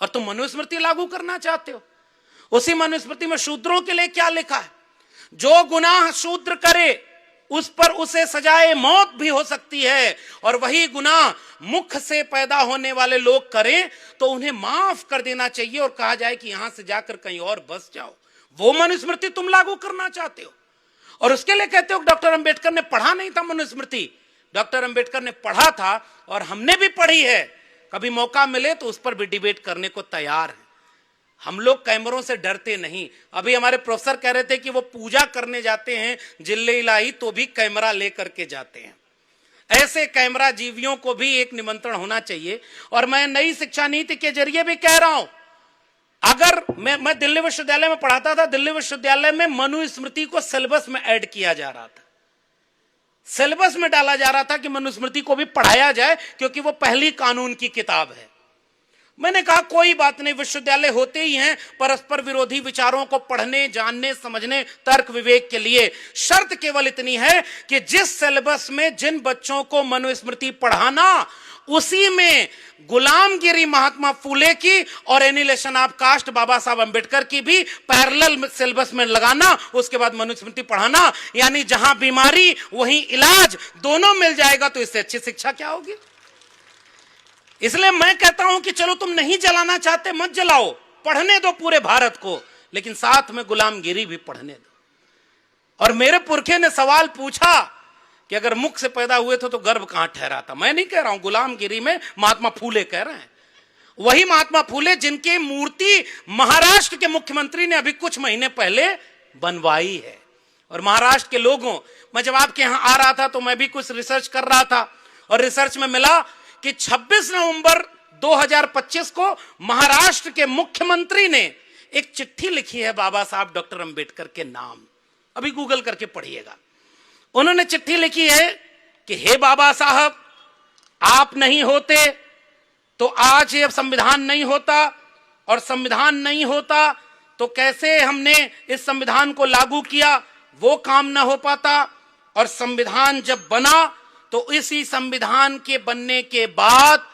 और तुम मनुस्मृति लागू करना चाहते हो। उसी मनुस्मृति में शूद्रों के लिए क्या लिखा है? जो गुनाह शूद्र करे उस पर उसे सजाए मौत भी हो सकती है, और वही गुनाह मुख से पैदा होने वाले लोग करें तो उन्हें माफ कर देना चाहिए और कहा जाए कि यहां से जाकर कहीं और बस जाओ। वो मनुस्मृति तुम लागू करना चाहते हो। और उसके लिए कहते हो डॉक्टर अंबेडकर ने पढ़ा नहीं था मनुस्मृति। डॉक्टर अंबेडकर ने पढ़ा था और हमने भी पढ़ी है। कभी मौका मिले तो उस पर भी डिबेट करने को तैयार है। हम लोग कैमरों से डरते नहीं। अभी हमारे प्रोफेसर कह रहे थे कि वो पूजा करने जाते हैं जिले इलाही तो भी कैमरा लेकर के जाते हैं। ऐसे कैमरा जीवियों को भी एक निमंत्रण होना चाहिए। और मैं नई शिक्षा नीति के जरिए भी कह रहा हूं, अगर मैं दिल्ली विश्वविद्यालय में पढ़ाता था, दिल्ली विश्वविद्यालय में मनुस्मृति को सिलेबस में ऐड किया जा रहा था, सिलेबस में डाला जा रहा था कि मनुस्मृति को भी पढ़ाया जाए, क्योंकि वो पहली कानून की किताब है। मैंने कहा कोई बात नहीं, विश्वविद्यालय होते ही हैं परस्पर विरोधी विचारों को पढ़ने, जानने, समझने, तर्क विवेक के लिए। शर्त केवल इतनी है कि जिस सिलेबस में जिन बच्चों को मनुस्मृति पढ़ाना, उसी में गुलामगिरी महात्मा फूले की और एनिलेशन ऑफ कास्ट बाबा साहब अंबेडकर की भी पैरेलल सिलेबस में लगाना, उसके बाद मनुस्मृति पढ़ाना। यानी जहां बीमारी वहीं इलाज, दोनों मिल जाएगा तो इससे अच्छी शिक्षा क्या होगी। इसलिए मैं कहता हूं कि चलो तुम नहीं जलाना चाहते मत जलाओ, पढ़ने दो पूरे भारत को, लेकिन साथ में गुलामगिरी भी पढ़ने दो। और मेरे पुरखे ने सवाल पूछा कि अगर मुख से पैदा हुए थे तो गर्भ कहां ठहराता। मैं नहीं कह रहा हूं, गुलामगिरी में महात्मा फूले कह रहे हैं। वही महात्मा फूले जिनकी मूर्ति महाराष्ट्र के मुख्यमंत्री ने अभी कुछ महीने पहले बनवाई है। और महाराष्ट्र के लोगों, मैं जब आपके यहां आ रहा था तो मैं भी कुछ रिसर्च कर रहा था, और रिसर्च में मिला कि 26 नवंबर 2025 को महाराष्ट्र के मुख्यमंत्री ने एक चिट्ठी लिखी है बाबा साहब डॉक्टर अंबेडकर के नाम। अभी गूगल करके पढ़िएगा। उन्होंने चिट्ठी लिखी है कि हे बाबा साहब, आप नहीं होते तो आज ये संविधान नहीं होता, और संविधान नहीं होता तो कैसे हमने इस संविधान को लागू किया, वो काम ना हो पाता। और संविधान जब बना तो इसी संविधान के बनने के बाद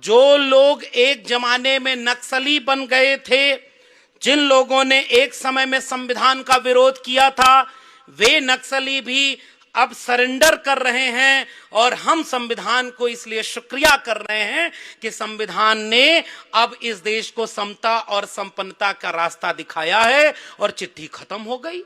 जो लोग एक जमाने में नक्सली बन गए थे, जिन लोगों ने एक समय में संविधान का विरोध किया था, वे नक्सली भी अब सरेंडर कर रहे हैं। और हम संविधान को इसलिए शुक्रिया कर रहे हैं कि संविधान ने अब इस देश को समता और संपन्नता का रास्ता दिखाया है। और चिट्ठी खत्म हो गई।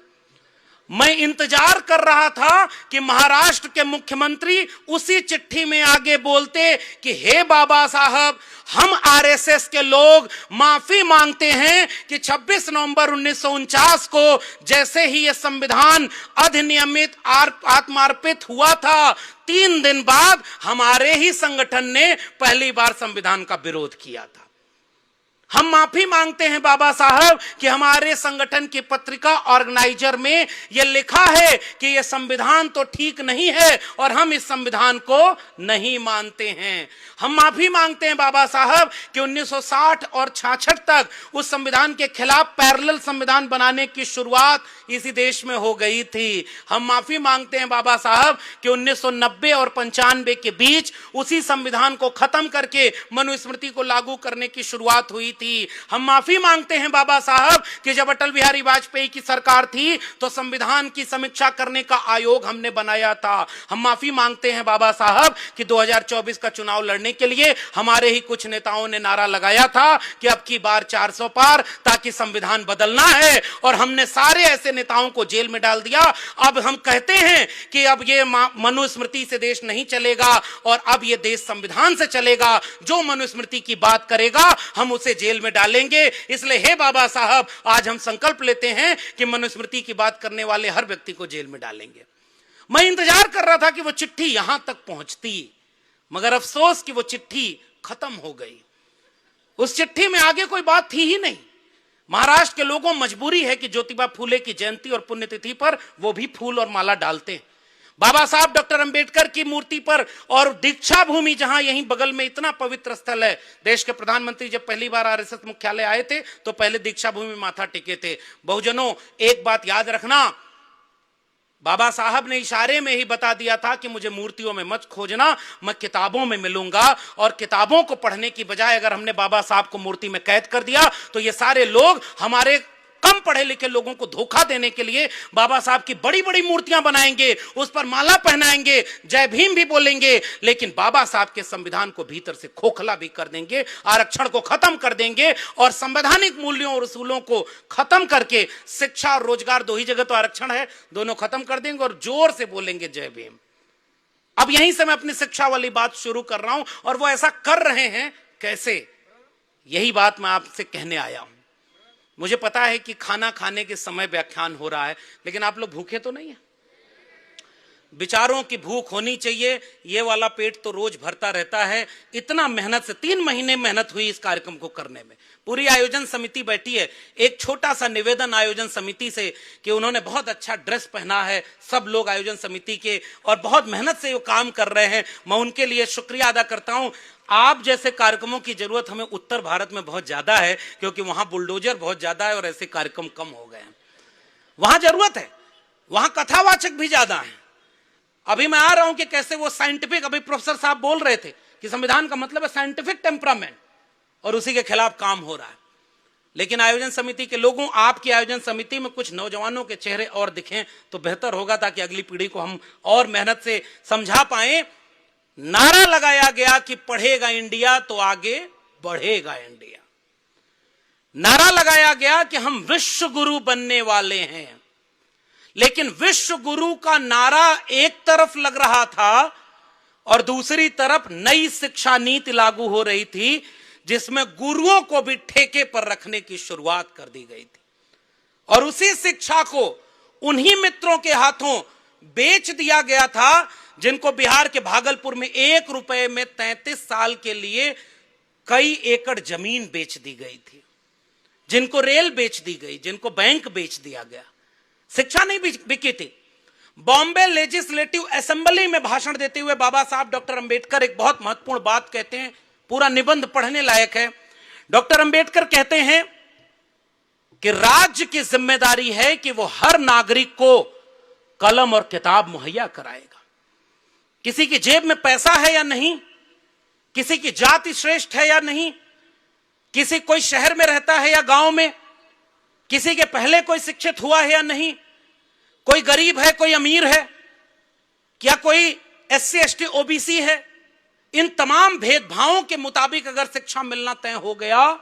मैं इंतजार कर रहा था कि महाराष्ट्र के मुख्यमंत्री उसी चिट्ठी में आगे बोलते कि हे बाबा साहब, हम आरएसएस के लोग माफी मांगते हैं कि 26 नवंबर 1949 को जैसे ही यह संविधान अधिनियमित आत्मार्पित हुआ था, 3 दिन बाद हमारे ही संगठन ने पहली बार संविधान का विरोध किया था। हम माफी मांगते हैं बाबा साहब कि हमारे संगठन की पत्रिका ऑर्गेनाइजर में यह लिखा है कि यह संविधान तो ठीक नहीं है और हम इस संविधान को नहीं मानते हैं। हम माफी मांगते हैं बाबा साहब कि 1960 और 66 तक उस संविधान के खिलाफ पैरेलल संविधान बनाने की शुरुआत इसी देश में हो गई थी। हम माफी मांगते हैं बाबा साहब कि 1990 और 95 के बीच उसी संविधान को खत्म करके मनुस्मृति को लागू करने की शुरुआत हुई थी। हम माफी मांगते हैं बाबा साहब कि जब अटल बिहारी वाजपेयी की सरकार थी तो संविधान की समीक्षा करने का आयोग हमने बनाया था। हम माफी मांगते हैं बाबा साहब कि 2024 का चुनाव लड़ने के लिए हमारे ही कुछ नेताओं ने नारा लगाया था कि अब की बार 400 पार, ताकि संविधान बदलना है, और हमने सारे ऐसे नेताओं को जेल में डाल दिया। अब हम कहते हैं कि अब ये मनुस्मृति से देश नहीं चलेगा और अब ये देश संविधान से चलेगा। जो मनुस्मृति की बात करेगा हम उसे जेल में डालेंगे। इसलिए हे बाबा साहब, आज हम संकल्प लेते हैं कि मनुस्मृति की बात करने वाले हर व्यक्ति को जेल में डालेंगे। मैं इंतजार कर रहा था कि वो चिट्ठी यहां तक पहुंचती, मगर अफसोस कि वो चिट्ठी खत्म हो गई। उस चिट्ठी में आगे कोई बात थी ही नहीं। महाराष्ट्र के लोगों मजबूरी है कि ज्योतिबा फूले की जयंती और पुण्यतिथि पर वो भी फूल और माला डालते हैं। बाबा साहब डॉक्टर अंबेडकर की मूर्ति पर, और दीक्षा भूमि जहां यहीं बगल में इतना पवित्र स्थल है, देश के प्रधानमंत्री जब पहली बार आरएसएस मुख्यालय आए थे तो पहले दीक्षा भूमि में माथा टेके थे। बहुजनों, एक बात याद रखना, बाबा साहब ने इशारे में ही बता दिया था कि मुझे मूर्तियों में मत खोजना, मैं किताबों में मिलूंगा। और किताबों को पढ़ने की बजाय अगर हमने बाबा साहब को मूर्ति में कैद कर दिया तो ये सारे लोग हमारे कम पढ़े लिखे लोगों को धोखा देने के लिए बाबा साहब की बड़ी बड़ी मूर्तियां बनाएंगे, उस पर माला पहनाएंगे, जय भीम भी बोलेंगे, लेकिन बाबा साहब के संविधान को भीतर से खोखला भी कर देंगे, आरक्षण को खत्म कर देंगे और संवैधानिक मूल्यों और उसूलों को खत्म करके शिक्षा और रोजगार, दो ही जगह तो आरक्षण है, दोनों खत्म कर देंगे और जोर से बोलेंगे जय भीम। अब यहीं से मैं अपनी शिक्षा वाली बात शुरू कर रहा हूं और वो ऐसा कर रहे हैं कैसे, यही बात मैं आपसे कहने आया हूं। मुझे पता है कि खाना खाने के समय व्याख्यान हो रहा है, लेकिन आप लोग भूखे तो नहीं है? विचारों की भूख होनी चाहिए। ये वाला पेट तो रोज भरता रहता है। इतना मेहनत से 3 महीने मेहनत हुई इस कार्यक्रम को करने में। पूरी आयोजन समिति बैठी है। एक छोटा सा निवेदन आयोजन समिति से कि उन्होंने बहुत अच्छा ड्रेस पहना है, सब लोग आयोजन समिति के, और बहुत मेहनत से वो काम कर रहे हैं। मैं उनके लिए शुक्रिया अदा करता हूं। आप जैसे कार्यक्रमों की जरूरत हमें उत्तर भारत में बहुत ज्यादा है, क्योंकि वहां बुलडोजर बहुत ज्यादा है और ऐसे कार्यक्रम कम हो गए हैं। वहां जरूरत है, वहां कथावाचक भी ज्यादा है। अभी मैं आ रहा हूं कि कैसे वो साइंटिफिक, अभी प्रोफेसर साहब बोल रहे थे कि संविधान का मतलब है साइंटिफिक टेम्परामेंट, और उसी के खिलाफ काम हो रहा है। लेकिन आयोजन समिति के लोगों, आपकी आयोजन समिति में कुछ नौजवानों के चेहरे और दिखें तो बेहतर होगा, ताकि अगली पीढ़ी को हम और मेहनत से समझा पाए। नारा लगाया गया कि पढ़ेगा इंडिया तो आगे बढ़ेगा इंडिया। नारा लगाया गया कि हम विश्व गुरु बनने वाले हैं, लेकिन विश्व गुरु का नारा एक तरफ लग रहा था और दूसरी तरफ नई शिक्षा नीति लागू हो रही थी, जिसमें गुरुओं को भी ठेके पर रखने की शुरुआत कर दी गई थी। और उसी शिक्षा को उन्हीं मित्रों के हाथों बेच दिया गया था जिनको बिहार के भागलपुर में 1 रुपए में 33 साल के लिए कई एकड़ जमीन बेच दी गई थी, जिनको रेल बेच दी गई, जिनको बैंक बेच दिया गया। शिक्षा नहीं बिकी थी। बॉम्बे लेजिस्लेटिव असेंबली में भाषण देते हुए बाबा साहब डॉक्टर अंबेडकर एक बहुत महत्वपूर्ण बात कहते हैं, पूरा निबंध पढ़ने लायक है। डॉक्टर अंबेडकर कहते हैं कि राज्य की जिम्मेदारी है कि वो हर नागरिक को कलम और किताब मुहैया कराएगा। किसी की जेब में पैसा है या नहीं, किसी की जाति श्रेष्ठ है या नहीं, किसी कोई शहर में रहता है या गांव में, किसी के पहले कोई शिक्षित हुआ है या नहीं, कोई गरीब है, कोई अमीर है, क्या कोई SC ST OBC है, इन तमाम भेदभावों के मुताबिक अगर शिक्षा मिलना तय हो गया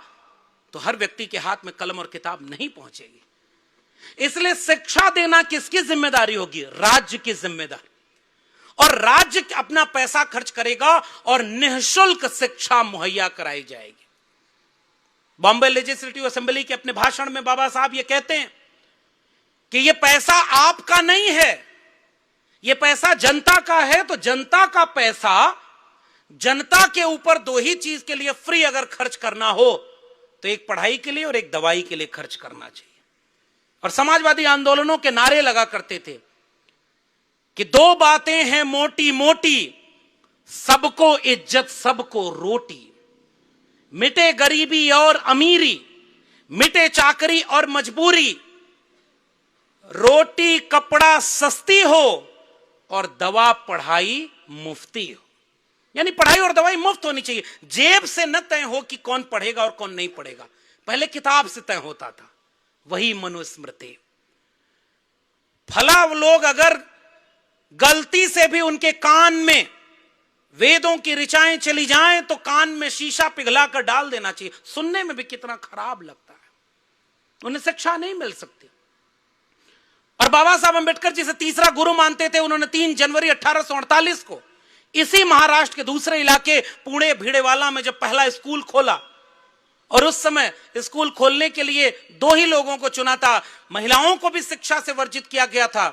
तो हर व्यक्ति के हाथ में कलम और किताब नहीं पहुंचेगी। इसलिए शिक्षा देना किसकी जिम्मेदारी होगी? राज्य की जिम्मेदारी। और राज्य अपना पैसा खर्च करेगा और निःशुल्क शिक्षा मुहैया कराई जाएगी। बॉम्बे लेजिस्लेटिव असेंबली के अपने भाषण में बाबा साहब ये कहते हैं कि ये पैसा आपका नहीं है, ये पैसा जनता का है। तो जनता का पैसा जनता के ऊपर 2 ही चीज के लिए फ्री अगर खर्च करना हो तो एक पढ़ाई के लिए और एक दवाई के लिए खर्च करना चाहिए। और समाजवादी आंदोलनों के नारे लगा करते थे कि 2 बातें हैं मोटी मोटी, सबको इज्जत सबको रोटी, मिटे गरीबी और अमीरी, मिटे चाकरी और मजबूरी, रोटी कपड़ा सस्ती हो और दवा पढ़ाई मुफ्ती हो। यानी पढ़ाई और दवाई मुफ्त होनी चाहिए। जेब से न तय हो कि कौन पढ़ेगा और कौन नहीं पढ़ेगा, पहले किताब से तय होता था। वही मनुस्मृति। फला लोग अगर गलती से भी उनके कान में वेदों की ऋचाएं चली जाएं तो कान में शीशा पिघलाकर डाल देना चाहिए। सुनने में भी कितना खराब लगता है। उन्हें शिक्षा नहीं मिल सकती। और बाबा साहब अंबेडकर जिसे तीसरा गुरु मानते थे, उन्होंने 3 जनवरी 1848 को इसी महाराष्ट्र के दूसरे इलाके पुणे भिड़ेवाला में जब पहला स्कूल खोला, और उस समय स्कूल खोलने के लिए 2 ही लोगों को चुना था। महिलाओं को भी शिक्षा से वर्जित किया गया था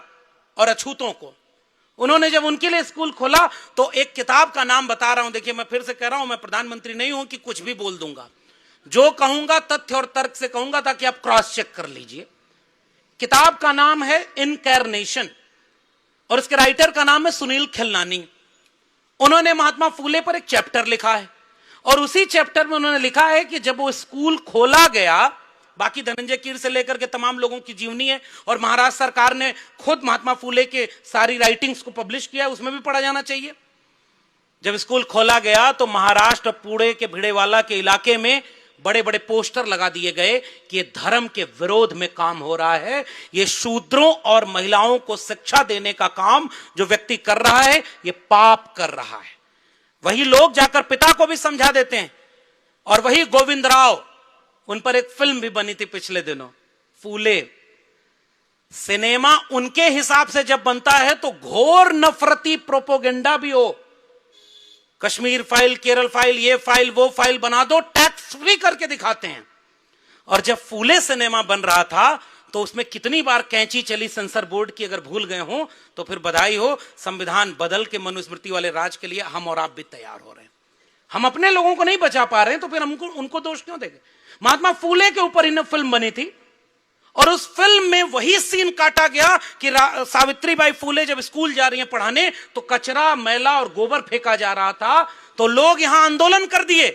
और अछूतों को। उन्होंने जब उनके लिए स्कूल खोला तो एक किताब का नाम बता रहा हूं, देखिए मैं फिर से कह रहा हूं, मैं प्रधानमंत्री नहीं हूं कि कुछ भी बोल दूंगा। जो कहूंगा तथ्य और तर्क से कहूंगा, ताकि आप क्रॉस चेक कर लीजिए। किताब का नाम है इनकैर्नेशन और इसके राइटर का नाम है सुनील खिलनानी। उन्होंने महात्मा फूले पर एक चैप्टर लिखा है और उसी चैप्टर में उन्होंने लिखा है कि जब वो स्कूल खोला गया, बाकी धनंजय कीर से लेकर के तमाम लोगों की जीवनी है और महाराष्ट्र सरकार ने खुद महात्मा फूले के सारी राइटिंग्स को पब्लिश किया, उसमें भी पढ़ा जाना चाहिए। जब स्कूल खोला गया तो महाराष्ट्र पुणे के भिड़ेवाला के इलाके में बड़े बड़े पोस्टर लगा दिए गए कि ये धर्म के विरोध में काम हो रहा है, ये शूद्रों और महिलाओं को शिक्षा देने का काम जो व्यक्ति कर रहा है ये पाप कर रहा है। वही लोग जाकर पिता को भी समझा देते हैं। और वही गोविंद राव, उन पर एक फिल्म भी बनी थी पिछले दिनों, फूले। सिनेमा उनके हिसाब से जब बनता है तो घोर नफरती प्रोपोगेंडा भी हो। कश्मीर फाइल, केरल फाइल, ये फाइल वो फाइल बना दो, टैक्स फ्री करके दिखाते हैं। और जब फूले सिनेमा बन रहा था तो उसमें कितनी बार कैंची चली सेंसर बोर्ड की, अगर भूल गए हो तो फिर बधाई हो। संविधान बदल के मनुस्मृति वाले राज के लिए हम और आप भी तैयार हो रहे हैं। हम अपने लोगों को नहीं बचा पा रहे हैं तो फिर हमको उनको दोष क्यों देंगे। महात्मा फूले के ऊपर इन फिल्म बनी थी और उस फिल्म में वही सीन काटा गया कि सावित्रीबाई फूले जब स्कूल जा रही हैं पढ़ाने तो कचरा, मैला और गोबर फेंका जा रहा था। तो लोग यहां आंदोलन कर दिए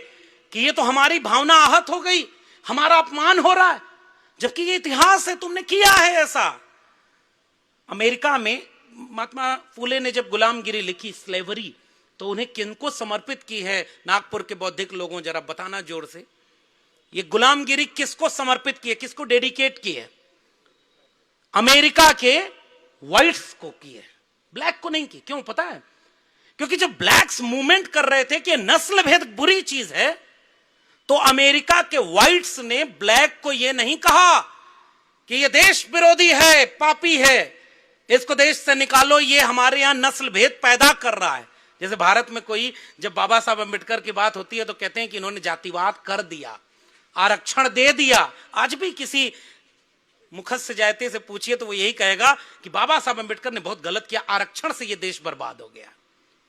कि ये तो हमारी भावना आहत हो गई, हमारा अपमान हो रहा है, जबकि ये इतिहास है, तुमने किया है ऐसा। अमेरिका में महात्मा फूले ने जब गुलामगिरी लिखी, स्लेवरी, तो उन्हें किनको समर्पित की है? नागपुर के बौद्धिक लोगों जरा बताना जोर से, ये गुलामगिरी किसको समर्पित की है, किसको डेडिकेट की है? अमेरिका के व्हाइट्स को की है, ब्लैक को नहीं की। क्यों पता है? क्योंकि जब ब्लैक्स मूवमेंट कर रहे थे कि नस्ल भेद बुरी चीज है, तो अमेरिका के व्हाइट्स ने ब्लैक को यह नहीं कहा कि यह देश विरोधी है, पापी है, इसको देश से निकालो, ये हमारे यहां नस्ल भेद पैदा कर रहा है। जैसे भारत में कोई जब बाबा साहब अंबेडकर की बात होती है तो कहते हैं कि इन्होंने जातिवाद कर दिया, आरक्षण दे दिया। आज भी किसी मुखस्य जायते से पूछिए तो वो यही कहेगा कि बाबा साहब अंबेडकर ने बहुत गलत किया, आरक्षण से ये देश बर्बाद हो गया।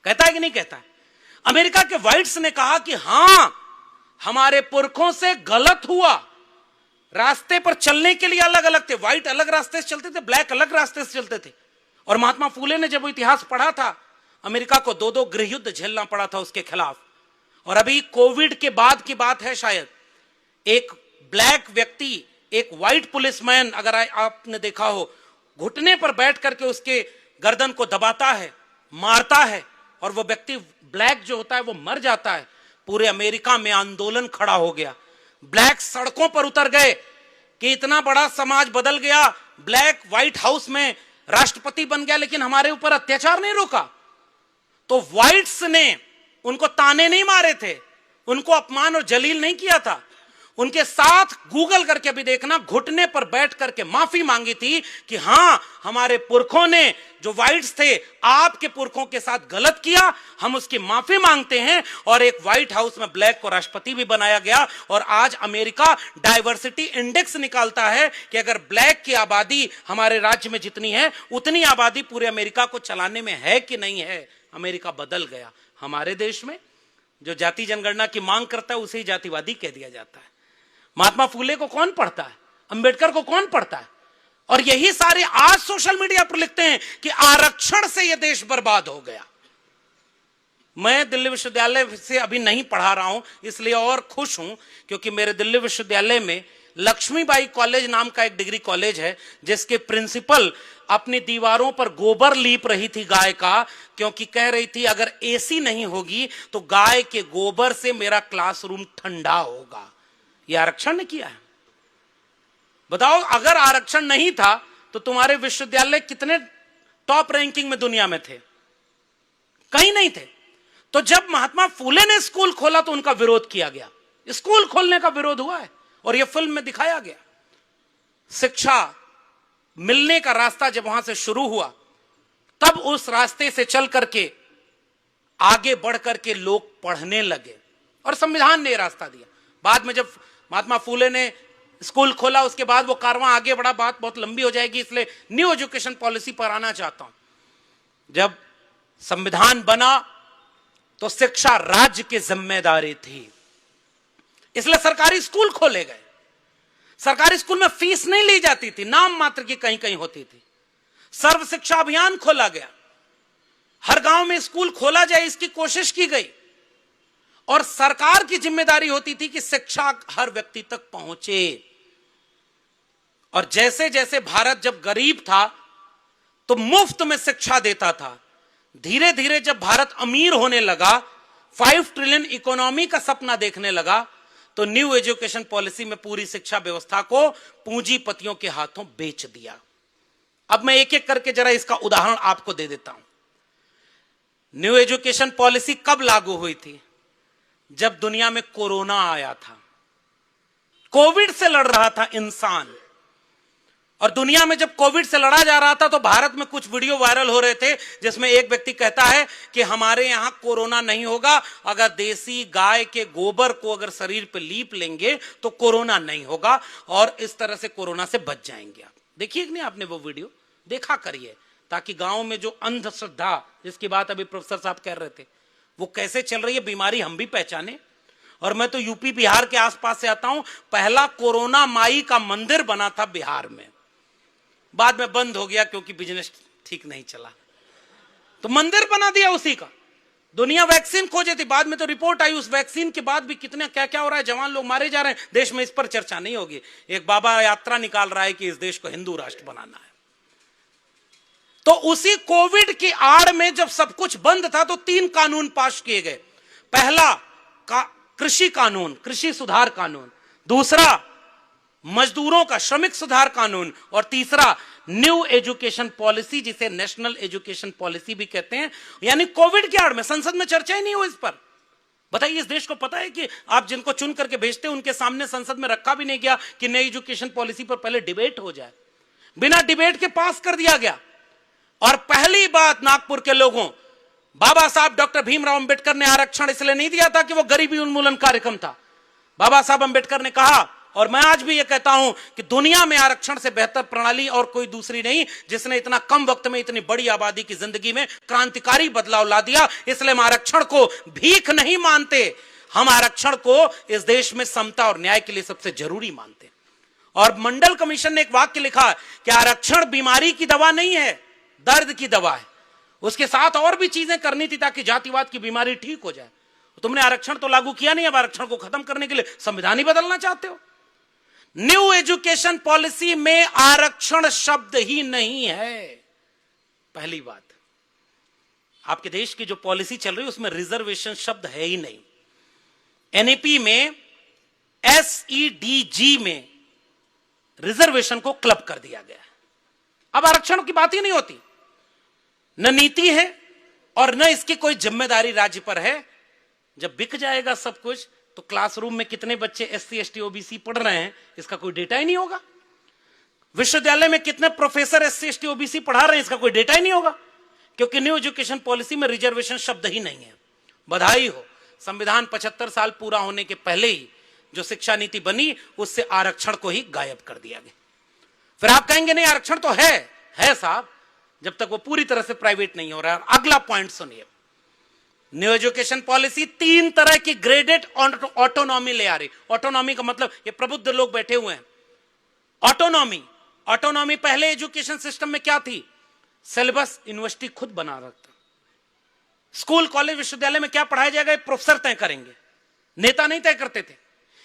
कहता है कि नहीं कहता है? अमेरिका के व्हाइट्स ने कहा कि हां, हमारे पुरखों से गलत हुआ, रास्ते पर चलने के लिए अलग अलग थे, व्हाइट अलग रास्ते से चलते थे, ब्लैक अलग रास्ते से चलते थे। और महात्मा फूले ने जब वो इतिहास पढ़ा था, अमेरिका को 2-2 गृह युद्ध झेलना पड़ा था उसके खिलाफ। और अभी कोविड के बाद की बात है शायद, एक ब्लैक व्यक्ति, एक व्हाइट पुलिसमैन, अगर आपने देखा हो, घुटने पर बैठ करके उसके गर्दन को दबाता है, मारता है, और वो व्यक्ति ब्लैक जो होता है वो मर जाता है। पूरे अमेरिका में आंदोलन खड़ा हो गया, ब्लैक सड़कों पर उतर गए कि इतना बड़ा समाज बदल गया, ब्लैक व्हाइट हाउस में राष्ट्रपति बन गया, लेकिन हमारे ऊपर अत्याचार नहीं रोका। तो व्हाइट्स ने उनको ताने नहीं मारे थे, उनको अपमान और जलील नहीं किया था, उनके साथ गूगल करके भी देखना, घुटने पर बैठ करके माफी मांगी थी कि हां, हमारे पुरखों ने जो व्हाइट्स थे आपके पुरखों के साथ गलत किया, हम उसकी माफी मांगते हैं। और एक व्हाइट हाउस में ब्लैक को राष्ट्रपति भी बनाया गया। और आज अमेरिका डाइवर्सिटी इंडेक्स निकालता है कि अगर ब्लैक की आबादी हमारे राज्य में जितनी है उतनी आबादी पूरे अमेरिका को चलाने में है कि नहीं है। अमेरिका बदल गया। हमारे देश में जो जाति जनगणना की मांग करता है उसे ही जातिवादी कह दिया जाता है। महात्मा फूले को कौन पढ़ता है? अंबेडकर को कौन पढ़ता है? और यही सारे आज सोशल मीडिया पर लिखते हैं कि आरक्षण से यह देश बर्बाद हो गया। मैं दिल्ली विश्वविद्यालय से अभी नहीं पढ़ा रहा हूं, इसलिए और खुश हूं क्योंकि मेरे दिल्ली विश्वविद्यालय में लक्ष्मीबाई कॉलेज नाम का एक डिग्री कॉलेज है, जिसके प्रिंसिपल अपनी दीवारों पर गोबर लीप रही थी गाय का, क्योंकि कह रही थी अगर एसी नहीं होगी तो गाय के गोबर से मेरा क्लासरूम ठंडा होगा। यह आरक्षण ने किया है। बताओ, अगर आरक्षण नहीं था तो तुम्हारे विश्वविद्यालय कितने टॉप रैंकिंग में दुनिया में थे? कहीं नहीं थे। तो जब महात्मा फूले ने स्कूल खोला तो उनका विरोध किया गया। स्कूल खोलने का विरोध हुआ है और यह फिल्म में दिखाया गया। शिक्षा मिलने का रास्ता जब वहां से शुरू हुआ, तब उस रास्ते से चल करके आगे बढ़ करके लोग पढ़ने लगे और संविधान ने रास्ता दिया। बाद में जब महात्मा फूले ने स्कूल खोला, उसके बाद वो कारवां आगे बढ़ा। बात बहुत लंबी हो जाएगी, इसलिए न्यू एजुकेशन पॉलिसी पर आना चाहता हूं। जब संविधान बना तो शिक्षा राज्य की जिम्मेदारी थी, इसलिए सरकारी स्कूल खोले गए। सरकारी स्कूल में फीस नहीं ली जाती थी, नाम मात्र की कहीं कहीं होती थी। सर्व शिक्षा अभियान खोला गया, हर गांव में स्कूल खोला जाए इसकी कोशिश की गई। और सरकार की जिम्मेदारी होती थी कि शिक्षा हर व्यक्ति तक पहुंचे। और जैसे जैसे भारत जब गरीब था तो मुफ्त में शिक्षा देता था। धीरे धीरे जब भारत अमीर होने लगा, 5 ट्रिलियन इकोनॉमी का सपना देखने लगा, तो न्यू एजुकेशन पॉलिसी में पूरी शिक्षा व्यवस्था को पूंजीपतियों के हाथों बेच दिया। अब मैं एक एक करके जरा इसका उदाहरण आपको दे देता हूं। न्यू एजुकेशन पॉलिसी कब लागू हुई थी? जब दुनिया में कोरोना आया था, कोविड से लड़ रहा था इंसान, और दुनिया में जब कोविड से लड़ा जा रहा था तो भारत में कुछ वीडियो वायरल हो रहे थे जिसमें एक व्यक्ति कहता है कि हमारे यहां कोरोना नहीं होगा, अगर देसी गाय के गोबर को अगर शरीर पे लीप लेंगे तो कोरोना नहीं होगा, और इस तरह से कोरोना से बच जाएंगे। आप देखिए कि नहीं आपने वो वीडियो देखा करिए, ताकि गांव में जो अंधश्रद्धा जिसकी बात अभी प्रोफेसर साहब कह रहे थे वो कैसे चल रही है, बीमारी हम भी पहचाने। और मैं तो यूपी बिहार के आसपास से आता हूं, पहला कोरोना माई का मंदिर बना था बिहार में, बाद में बंद हो गया क्योंकि बिजनेस ठीक नहीं चला, तो मंदिर बना दिया उसी का। दुनिया वैक्सीन खोजे थी, बाद में तो रिपोर्ट आई उस वैक्सीन के बाद भी कितने क्या क्या हो रहा है, जवान लोग मारे जा रहे हैं। देश में इस पर चर्चा नहीं होगी। एक बाबा यात्रा निकाल रहा है कि इस देश को हिंदू राष्ट्र बनाना है। तो उसी कोविड की आड़ में जब सब कुछ बंद था तो 3 कानून पास किए गए। पहला कृषि कानून, कृषि सुधार कानून, दूसरा मजदूरों का श्रमिक सुधार कानून, और तीसरा न्यू एजुकेशन पॉलिसी जिसे नेशनल एजुकेशन पॉलिसी भी कहते हैं। यानी कोविड के आड़ में संसद में चर्चा ही नहीं हुई इस पर। बताइए, इस देश को पता है कि आप जिनको चुन करके भेजते हैं उनके सामने संसद में रखा भी नहीं गया कि नई एजुकेशन पॉलिसी पर पहले डिबेट हो जाए। बिना डिबेट के पास कर दिया गया। और पहली बात, नागपुर के लोगों, बाबा साहब डॉक्टर भीमराव अंबेडकर ने आरक्षण इसलिए नहीं दिया था कि वो गरीबी उन्मूलन कार्यक्रम था। बाबा साहब अंबेडकर ने कहा, और मैं आज भी ये कहता हूं कि दुनिया में आरक्षण से बेहतर प्रणाली और कोई दूसरी नहीं, जिसने इतना कम वक्त में इतनी बड़ी आबादी की जिंदगी में क्रांतिकारी बदलाव ला दिया। इसलिए हम आरक्षण को भीख नहीं मानते, हम आरक्षण को इस देश में समता और न्याय के लिए सबसे जरूरी मानते हैं। और मंडल कमीशन ने एक वाक्य लिखा कि आरक्षण बीमारी की दवा नहीं है, दर्द की दवा है। उसके साथ और भी चीजें करनी थी ताकि जातिवाद की बीमारी ठीक हो जाए। तुमने आरक्षण तो लागू किया नहीं, अब आरक्षण को खत्म करने के लिए संविधान ही बदलना चाहते हो। न्यू एजुकेशन पॉलिसी में आरक्षण शब्द ही नहीं है। पहली बात, आपके देश की जो पॉलिसी चल रही है उसमें रिजर्वेशन शब्द है ही नहीं। एनईपी में SEDG में रिजर्वेशन को क्लब कर दिया गया है। अब आरक्षण की बात ही नहीं होती, न नीति है और न इसकी कोई जिम्मेदारी राज्य पर है। जब बिक जाएगा सब कुछ तो क्लासरूम में कितने बच्चे SC ST OBC पढ़ रहे हैं इसका कोई डेटा ही नहीं होगा। विश्वविद्यालय में कितने प्रोफेसर SC ST OBC पढ़ा रहे हैं इसका कोई डेटा ही नहीं होगा, क्योंकि न्यू एजुकेशन पॉलिसी में रिजर्वेशन शब्द ही नहीं है। बधाई हो, संविधान 75 साल पूरा होने के पहले ही जो शिक्षा नीति बनी उससे आरक्षण को ही गायब कर दिया गया। फिर आप कहेंगे नहीं आरक्षण तो है साहब, जब तक वो पूरी तरह से प्राइवेट नहीं हो रहा है। अगला पॉइंट सुनिए, न्यू एजुकेशन पॉलिसी 3 तरह की ग्रेडेड ऑटोनॉमी ले आ रही। ऑटोनॉमी का मतलब ये प्रबुद्ध लोग बैठे हुए हैं। ऑटोनॉमी पहले एजुकेशन सिस्टम में क्या थी? सिलेबस यूनिवर्सिटी खुद बना रखता, स्कूल कॉलेज विश्वविद्यालय में क्या पढ़ाया जाएगा प्रोफेसर तय करेंगे, नेता नहीं तय करते थे।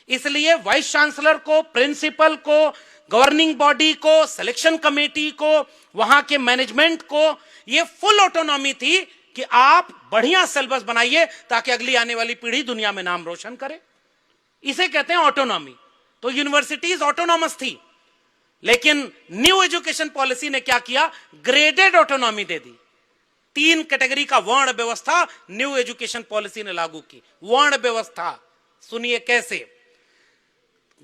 इसलिए वाइस चांसलर को, प्रिंसिपल को, गवर्निंग बॉडी को, सिलेक्शन कमेटी को, वहां के मैनेजमेंट को यह फुल ऑटोनॉमी थी कि आप बढ़िया सिलेबस बनाइए ताकि अगली आने वाली पीढ़ी दुनिया में नाम रोशन करे। इसे कहते हैं ऑटोनॉमी। तो यूनिवर्सिटीज ऑटोनॉमस थी, लेकिन न्यू एजुकेशन पॉलिसी ने क्या किया? ग्रेडेड ऑटोनॉमी दे दी। 3 कैटेगरी का वर्ण व्यवस्था न्यू एजुकेशन पॉलिसी ने लागू की। वर्ण व्यवस्था सुनिए कैसे।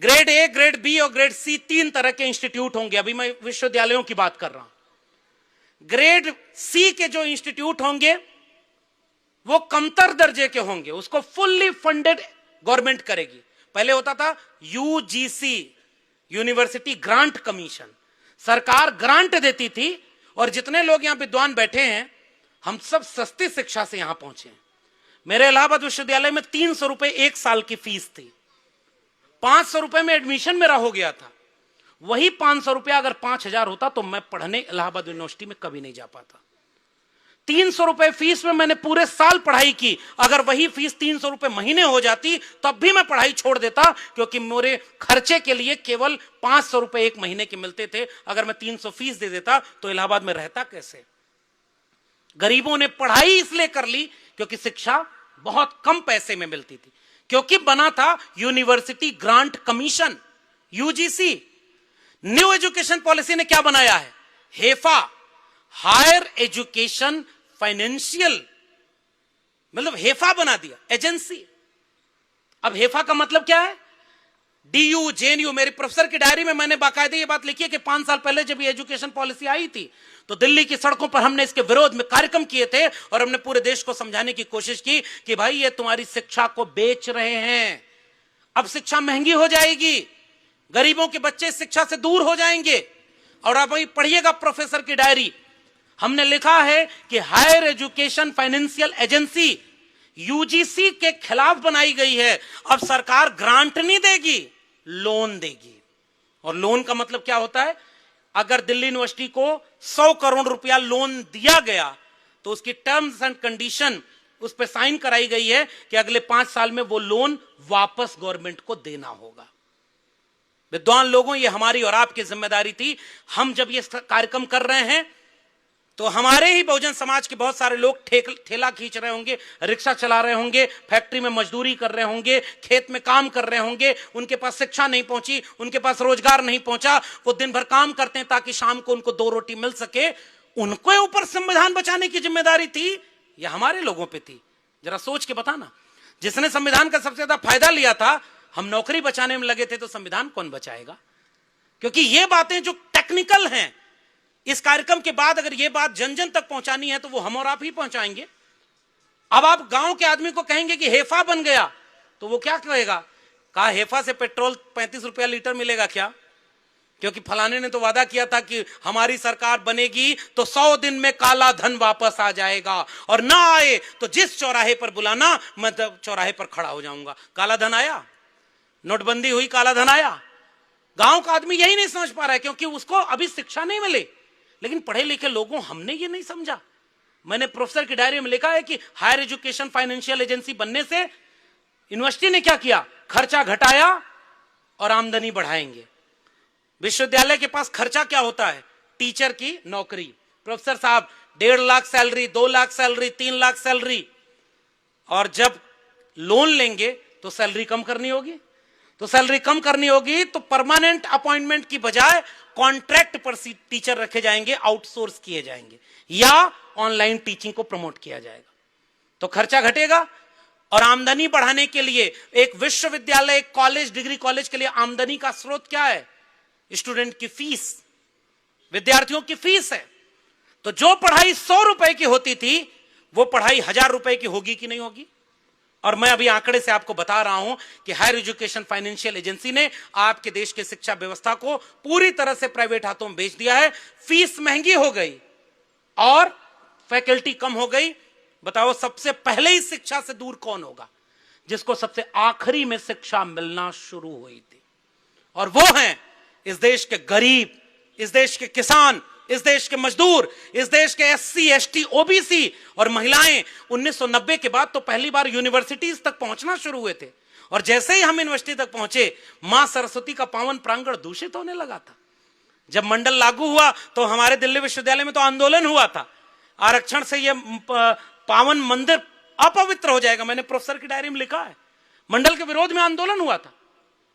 ग्रेड A, ग्रेड B और ग्रेड C 3 तरह के इंस्टीट्यूट होंगे। अभी मैं विश्वविद्यालयों की बात कर रहा हूं। ग्रेड C के जो इंस्टीट्यूट होंगे वो कमतर दर्जे के होंगे, उसको फुल्ली फंडेड गवर्नमेंट करेगी। पहले होता था UGC, यूनिवर्सिटी ग्रांट कमीशन, सरकार ग्रांट देती थी। और जितने लोग यहां विद्वान बैठे हैं हम सब सस्ती शिक्षा से यहां पहुंचे हैं। मेरे इलाहाबाद विश्वविद्यालय में 300 रुपए 1 साल की फीस थी, 500 रुपए में एडमिशन मेरा हो गया था। वही 500 रुपया अगर 5000 होता तो मैं पढ़ने इलाहाबाद यूनिवर्सिटी में कभी नहीं जा पाता। 300 रुपए फीस में मैंने पूरे साल पढ़ाई की। अगर वही फीस 300 रुपए महीने हो जाती तब भी मैं पढ़ाई छोड़ देता, क्योंकि मेरे खर्चे के लिए केवल 500 रुपए 1 महीने के मिलते थे। अगर मैं 300 फीस दे देता तो इलाहाबाद में रहता कैसे? गरीबों ने पढ़ाई इसलिए कर ली क्योंकि शिक्षा बहुत कम पैसे में मिलती थी। क्योंकि बना था university grant commission, UGC. New education policy ने क्या बनाया है? हेफा, हायर एजुकेशन फाइनेंशियल, मतलब हेफा बना दिया, एजेंसी। अब हेफा का मतलब क्या है? DU, JNU. मेरी प्रोफेसर की डायरी में मैंने बाकायदे ये बात लिखी है कि 5 साल पहले जब ये एजुकेशन पॉलिसी आई थी तो दिल्ली की सड़कों पर हमने इसके विरोध में कार्यक्रम किए थे और हमने पूरे देश को समझाने की कोशिश की कि भाई ये तुम्हारी शिक्षा को बेच रहे हैं, अब शिक्षा महंगी हो जाएगी, गरीबों के बच्चे शिक्षा से दूर हो जाएंगे। और अब भाई पढ़िएगा प्रोफेसर की डायरी, हमने लिखा है कि higher education financial agency UGC के खिलाफ बनाई गई है। अब सरकार ग्रांट नहीं देगी, लोन देगी। और लोन का मतलब क्या होता है? अगर दिल्ली यूनिवर्सिटी को 100 करोड़ रुपया लोन दिया गया तो उसकी टर्म्स एंड कंडीशन उस पर साइन कराई गई है कि अगले 5 साल में वो लोन वापस गवर्नमेंट को देना होगा। विद्वान लोगों, ये हमारी और आपकी जिम्मेदारी थी। हम जब ये कार्यक्रम कर रहे हैं तो हमारे ही बहुजन समाज के बहुत सारे लोग ठेला खींच रहे होंगे, रिक्शा चला रहे होंगे, फैक्ट्री में मजदूरी कर रहे होंगे, खेत में काम कर रहे होंगे, उनके पास शिक्षा नहीं पहुंची, उनके पास रोजगार नहीं पहुंचा, वो दिन भर काम करते हैं ताकि शाम को उनको 2 रोटी मिल सके। उनको ऊपर संविधान बचाने की जिम्मेदारी थी या हमारे लोगों पर थी? जरा सोच के बताना। जिसने संविधान का सबसे ज्यादा फायदा लिया था, हम नौकरी बचाने में लगे थे, तो संविधान कौन बचाएगा? क्योंकि ये बातें जो टेक्निकल हैं, इस कार्यक्रम के बाद अगर ये बात जन जन तक पहुंचानी है तो वो हम और आप ही पहुंचाएंगे। अब आप गांव के आदमी को कहेंगे कि हेफा बन गया, तो वो क्या कहेगा? कहा हेफा से पेट्रोल 35 रुपया लीटर मिलेगा क्या? क्योंकि फलाने ने तो वादा किया था कि हमारी सरकार बनेगी तो 100 दिन में काला धन वापस आ जाएगा, और ना आए तो जिस चौराहे पर बुलाना मैं चौराहे पर खड़ा हो जाऊंगा। काला धन आया, नोटबंदी हुई, काला धन आया। गांव का आदमी यही नहीं समझ पा रहा है क्योंकि उसको अभी शिक्षा नहीं मिली। लेकिन पढ़े लिखे लोगों, हमने ये नहीं समझा। मैंने प्रोफेसर की डायरी में लिखा है कि हायर एजुकेशन फाइनेंशियल एजेंसी बनने से यूनिवर्सिटी ने क्या किया? खर्चा घटाया और आमदनी बढ़ाएंगे। विश्वविद्यालय के पास खर्चा क्या होता है? टीचर की नौकरी। प्रोफेसर साहब 1.5 lakh salary, 2 lakh salary, 3 lakh salary. और जब लोन लेंगे तो सैलरी कम करनी होगी, तो सैलरी कम करनी होगी तो परमानेंट अपॉइंटमेंट की बजाय कॉन्ट्रैक्ट पर टीचर रखे जाएंगे, आउटसोर्स किए जाएंगे, या ऑनलाइन टीचिंग को प्रमोट किया जाएगा। तो खर्चा घटेगा। और आमदनी बढ़ाने के लिए एक विश्वविद्यालय, एक कॉलेज, डिग्री कॉलेज के लिए आमदनी का स्रोत क्या है? स्टूडेंट की फीस, विद्यार्थियों की फीस है। तो जो पढ़ाई 100 रुपए की होती थी वो पढ़ाई 1000 रुपए की होगी कि नहीं होगी? और मैं अभी आंकड़े से आपको बता रहा हूं कि हायर एजुकेशन फाइनेंशियल एजेंसी ने आपके देश के शिक्षा व्यवस्था को पूरी तरह से प्राइवेट हाथों में बेच दिया है। फीस महंगी हो गई और फैकल्टी कम हो गई। बताओ, सबसे पहले ही शिक्षा से दूर कौन होगा? जिसको सबसे आखिरी में शिक्षा मिलना शुरू हुई थी, और वो हैं इस देश के गरीब, इस देश के किसान, इस देश के मजदूर, इस देश के SC, ST, OBC और महिलाएं। 1990 के बाद तो पहली बार यूनिवर्सिटीज तक पहुंचना शुरू हुए थे, और जैसे ही हम यूनिवर्सिटी तक पहुंचे, मां सरस्वती का पावन प्रांगण दूषित होने लगा था। जब मंडल लागू हुआ तो हमारे दिल्ली विश्वविद्यालय में तो आंदोलन हुआ था, आरक्षण से यह पावन मंदिर अपवित्र हो जाएगा। मैंने प्रोफेसर की डायरी में लिखा है, मंडल के विरोध में आंदोलन हुआ था।